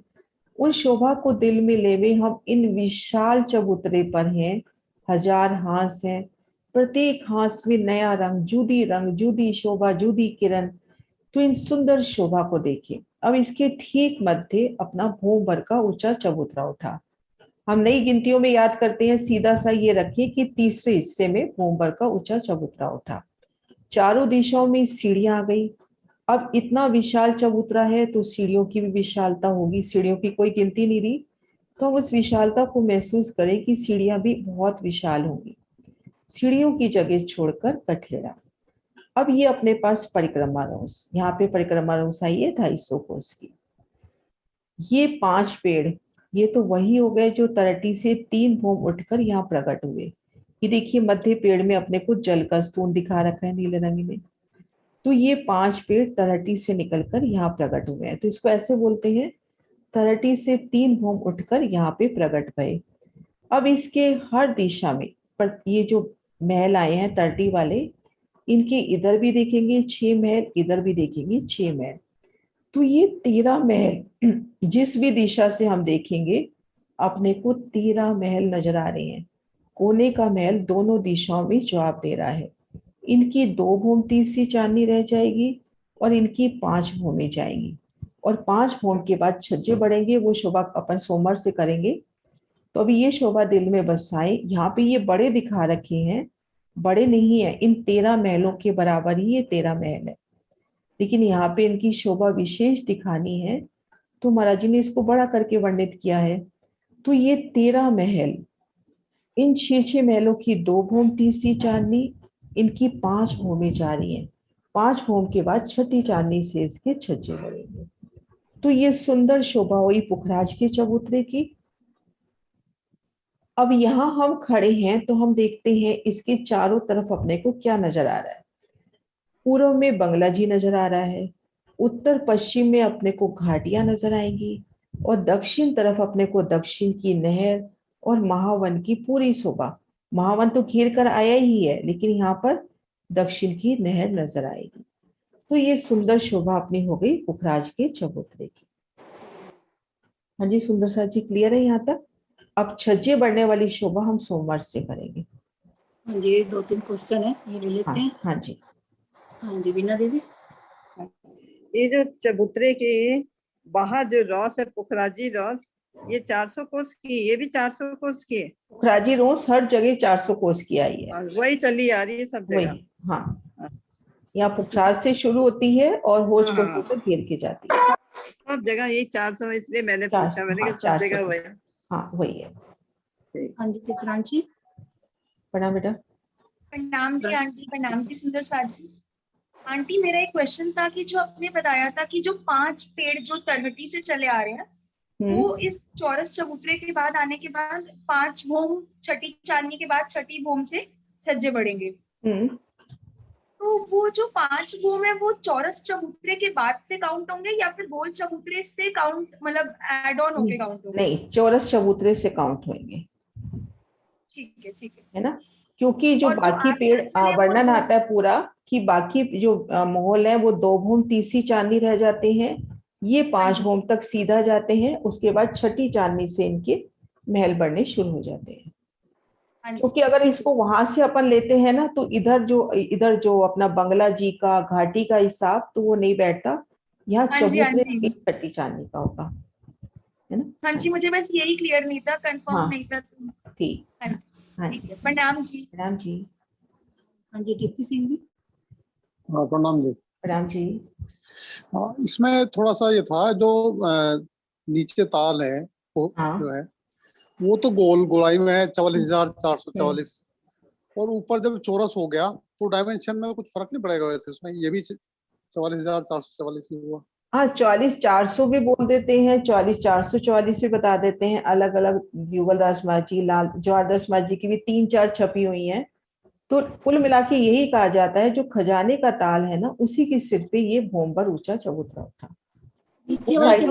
उन शोभा को दिल में लेवे हम इन विशाल चबूतरे पर हैं। 1000 हांस हैं, प्रत्येक हांस में नया रंग, जुदी शोभा, जुदी किरण। तो इन सुंदर शोभा को देखिए। अब इसके ठीक मध्य अपना भूमबर का ऊंचा चबूतरा उठा। हम नई गिनतियों में याद करते हैं, सीधा सा ये रखिए कि तीसरे हिस्से में भूमबर का ऊंचा चबूतरा उठा। चारों दिशाओं में सीढ़ियां आ गई। अब इतना विशाल चबूतरा है तो सीढ़ियों की भी विशालता होगी, सीढ़ियों की कोई गिनती नहीं रही, तो हम उस विशालता को महसूस करें कि सीढ़ियां भी बहुत विशाल होंगी। सीढ़ियों की जगह छोड़कर कठेड़ा। अब ये अपने पास परिक्रमा रोस, यहाँ पे परिक्रमा रोस आई है 250 कोस की। ये 5 पेड़, ये तो वही हो गए जो तरटी से 3 भूम उठकर यहाँ प्रकट हुए। ये देखिए मध्य पेड़ में अपने को जल का स्तून दिखा रखा है नीले रंग में। तो ये 5 पेड़ तरटी से निकलकर यहाँ प्रकट हुए हैं, तो इसको ऐसे बोलते हैं, तरटी से 3 भूम उठकर यहाँ पे प्रकट भये। अब इसके हर दिशा में पर ये जो महल आए हैं तरटी वाले, इनके इधर भी देखेंगे 6 महल, इधर भी देखेंगे 6 महल। तो ये 13 महल, जिस भी दिशा से हम देखेंगे अपने को 13 महल नजर आ रहे हैं। कोने का महल दोनों दिशाओं में जवाब दे रहा है। इनकी 2 भूम तीसरी चांदनी रह जाएगी और इनकी 5 भूमें जाएंगी, और 5 भूम के बाद छज्जे बढ़ेंगे, वो शोभा अपन सोमवार से करेंगे। तो अभी ये शोभा दिल में बसाएं। यहाँ पे ये बड़े दिखा रखे हैं, बड़े नहीं है, इन 13 महलों के बराबर ही ये 13 महल है, लेकिन यहाँ पे इनकी शोभा विशेष दिखानी है तो महाराज जी ने इसको बड़ा करके वर्णित किया है। तो ये 13 महल, इन 6 महलों की 2 भूम तीसरी चांदनी, इनकी 5 भूमें जा रही हैं। 5 भूम के बाद छठी चांदनी से इसके छज्जे बढ़ेंगे। तो ये सुंदर शोभा हुई पुखराज के चबूतरे की। अब यहाँ हम खड़े हैं तो हम देखते हैं इसके चारों तरफ अपने को क्या नजर आ रहा है। पूर्व में बंगला जी नजर आ रहा है, उत्तर पश्चिम में अपने को घाटियां नजर आएंगी, और दक्षिण तरफ अपने को दक्षिण की नहर और महावन की पूरी शोभा। महावन तो घेर कर आया ही है, लेकिन यहाँ पर दक्षिण की नहर नजर आएगी। तो ये सुंदर शोभा अपनी हो गई पुखराज के चबूतरे की। हाँ जी सुंदर साथ जी, क्लियर है यहाँ तक? अब छज्जे बढ़ने वाली शोभा हम सोमवार से करेंगे। हाँ जी, 2-3 क्वेश्चन है, ये ले लेते हैं। हाँ जी, हाँ जी बीना दीदी। ये जो चबूतरे के बाहर जो रॉस है, पुखराजी रॉस, ये 400 कोस की, ये भी 400 कोस की है। पुखराजी रोस हर जगह 400 कोस की आई है, वही चली आ रही है सब जगह। हाँ, यहाँ पुखराज से शुरू होती है और होज कोस तक घेर के जाती है। सब जगह यही 400, इसलिए मैंने पूछा, मैंने कहा सब जगह वही। हाँ वही है। हाँ जी चित्रांशी। प्रणाम बेटा। प्रणाम जी आंटी, प्रणाम जी सुंदर साथ जी। आंटी मेरा एक क्वेश्चन था कि जो आपने बताया था कि जो 5 पेड़ जो तरहटी से चले आ रहे हैं, वो इस चौरस चबूतरे के बाद आने के बाद 5 भूम छठी चांदनी के बाद छठी भूम से छज्जे बढ़ेंगे। तो वो जो 5 भूम है वो चौरस चबूतरे के बाद से काउंट होंगे या फिर गोल चबूतरे से काउंट, मतलब एड ऑन होके काउंट होंगे? नहीं, चौरस चबूतरे से काउंट होंगे। ठीक है ना, क्योंकि जो बाकी पेड़ वर्णन आता है पूरा कि बाकी जो महल है वो 2 भूम तीसरी चांदनी रह जाते हैं, ये 5 भूम तक सीधा जाते हैं, उसके बाद छठी चांदनी से इनके महल बढ़ने शुरू हो जाते हैं। क्योंकि अगर इसको वहां से अपन लेते हैं ना तो इधर जो अपना बंगला जी का घाटी का हिसाब तो वो नहीं बैठता, यहाँ चबूतरे की छठी चांदनी का होगा, है ना। हाँ जी, मुझे बस यही क्लियर नहीं था, कंफर्म नहीं था। ठीक, ठीक है, प्रणाम जी। प्रणाम जी। हाँ जी डीपी सिंह जी। हाँ प्रणाम जी। प्रणाम जी। हाँ, इसमें थोड़ा सा ये था, जो नीचे ताल है वो जो है वो तो गोलाई में है 44,444, और ऊपर जब चौरस हो गया तो डायमेंशन में कुछ फर्क नहीं पड़ेगा वैसे उसमें? ये भी 44,444 भी हुआ। हाँ, 44,400 भी बोल देते हैं, 44,444 भी बता देते हैं। अलग अलग युगलदास माजी, लाल जवाहरदास माजी की भी 3-4 छपी हुई हैं। तो कुल मिला के यही कहा जाता है जो खजाने का ताल है ना, उसी के सिर पे ये भोंबर ऊंचा चबूतरा उठा।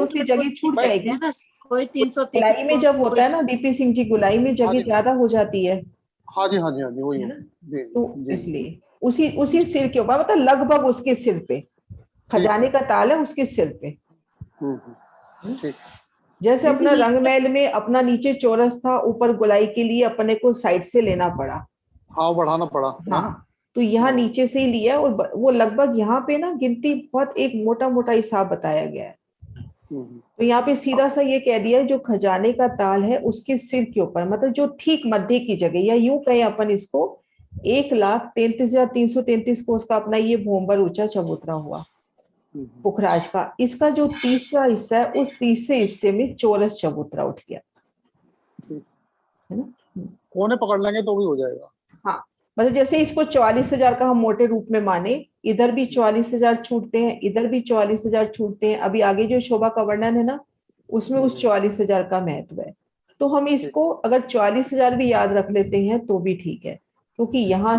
से जगह छूट जाएगी ना, कोई 333 गुलाई में जब होता है ना डीपी सिंह जी, गुलाई में जगह ज्यादा हो जाती है। हाँ जी हाँ जी हाँ जी, वही है। तो इसलिए उसी सिर के ऊपर, मतलब लगभग उसके सिर पे खजाने का ताल है, उसके सिर पे। जैसे अपना रंगमहल में अपना नीचे चौरस था, ऊपर गुलाई के लिए अपने को साइड से लेना पड़ा, हाँ बढ़ाना पड़ा। हाँ, तो यहाँ नीचे से ही लिया। और वो लगभग यहाँ पे ना गिनती बहुत एक मोटा मोटा हिसाब बताया गया है। तो यहाँ पे सीधा सा ये कह दिया जो खजाने का ताल है उसके सिर के ऊपर, मतलब जो ठीक मध्य की जगह, या यूं कहें अपन इसको 1,33,333 को उसका अपना ये भोंबर ऊंचा चबूतरा हुआ पुखराज का। इसका जो तीसरा हिस्सा है, उस तीसरे हिस्से में चौरस चबूतरा उठ गया, है ना। कोने पकड़ लेंगे तो भी हो जाएगा। हाँ, मतलब जैसे इसको 44,000 का हम मोटे रूप में माने, इधर भी 44,000 छूटते हैं, इधर भी 44,000 छूटते हैं। अभी आगे जो शोभा का वर्णन है ना, उसमें उस 44,000 का महत्व है। तो हम इसको अगर 44,000 भी याद रख लेते हैं तो भी ठीक है, क्योंकि यहाँ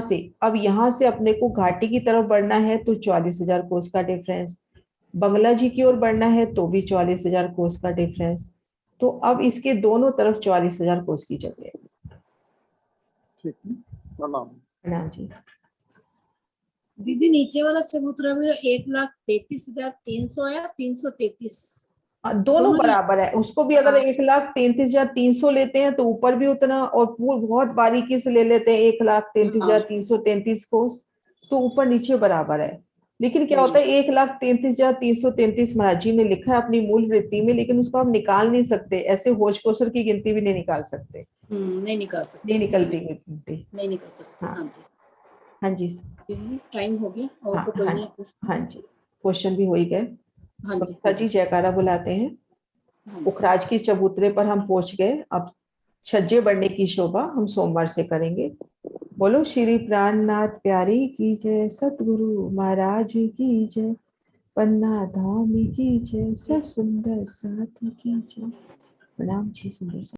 से अपने को घाटी की तरफ बढ़ना है तो 44,000 कोस का डिफरेंस, बंगला जी की ओर बढ़ना है तो भी 44,000 कोस का डिफरेंस। तो अब इसके दोनों तरफ 44,000 कोस की जगह है। प्रणाम जी। दीदी नीचे वाला चबूतरा में 1,33,300 या 333 दोनों बराबर है। उसको भी अगर 1,33,300 लेते हैं तो ऊपर भी उतना, और बहुत बारीकी से ले लेते हैं 1,33,333 को, तो ऊपर नीचे बराबर है। लेकिन क्या होता है 1,33,333 महाराज जी ने लिखा है अपनी मूल वृत्ति में, लेकिन उसको हम निकाल नहीं सकते, ऐसे होश कोसर की गिनती भी नहीं निकाल सकते। नहीं निकाल सकते, नहीं निकलती गिनती, नहीं निकल सकते। हाँ जी, हाँ जी, टाइम हो गया और हाँ, तो कोई नहीं। हाँ जी, क्वेश्चन भी हो ही गए। हाँ तो जी जयकारा बुलाते हैं। पुखराज की चबूतरे पर हम पहुंच गए। अब छज्जे बढ़ने की शोभा हम सोमवार से करेंगे। बोलो श्री प्राणनाथ प्यारी की जय, सतगुरु महाराज की जय, पन्ना धाम की जय, सब सुंदर साथ की जय। प्रणाम जी, सुंदर।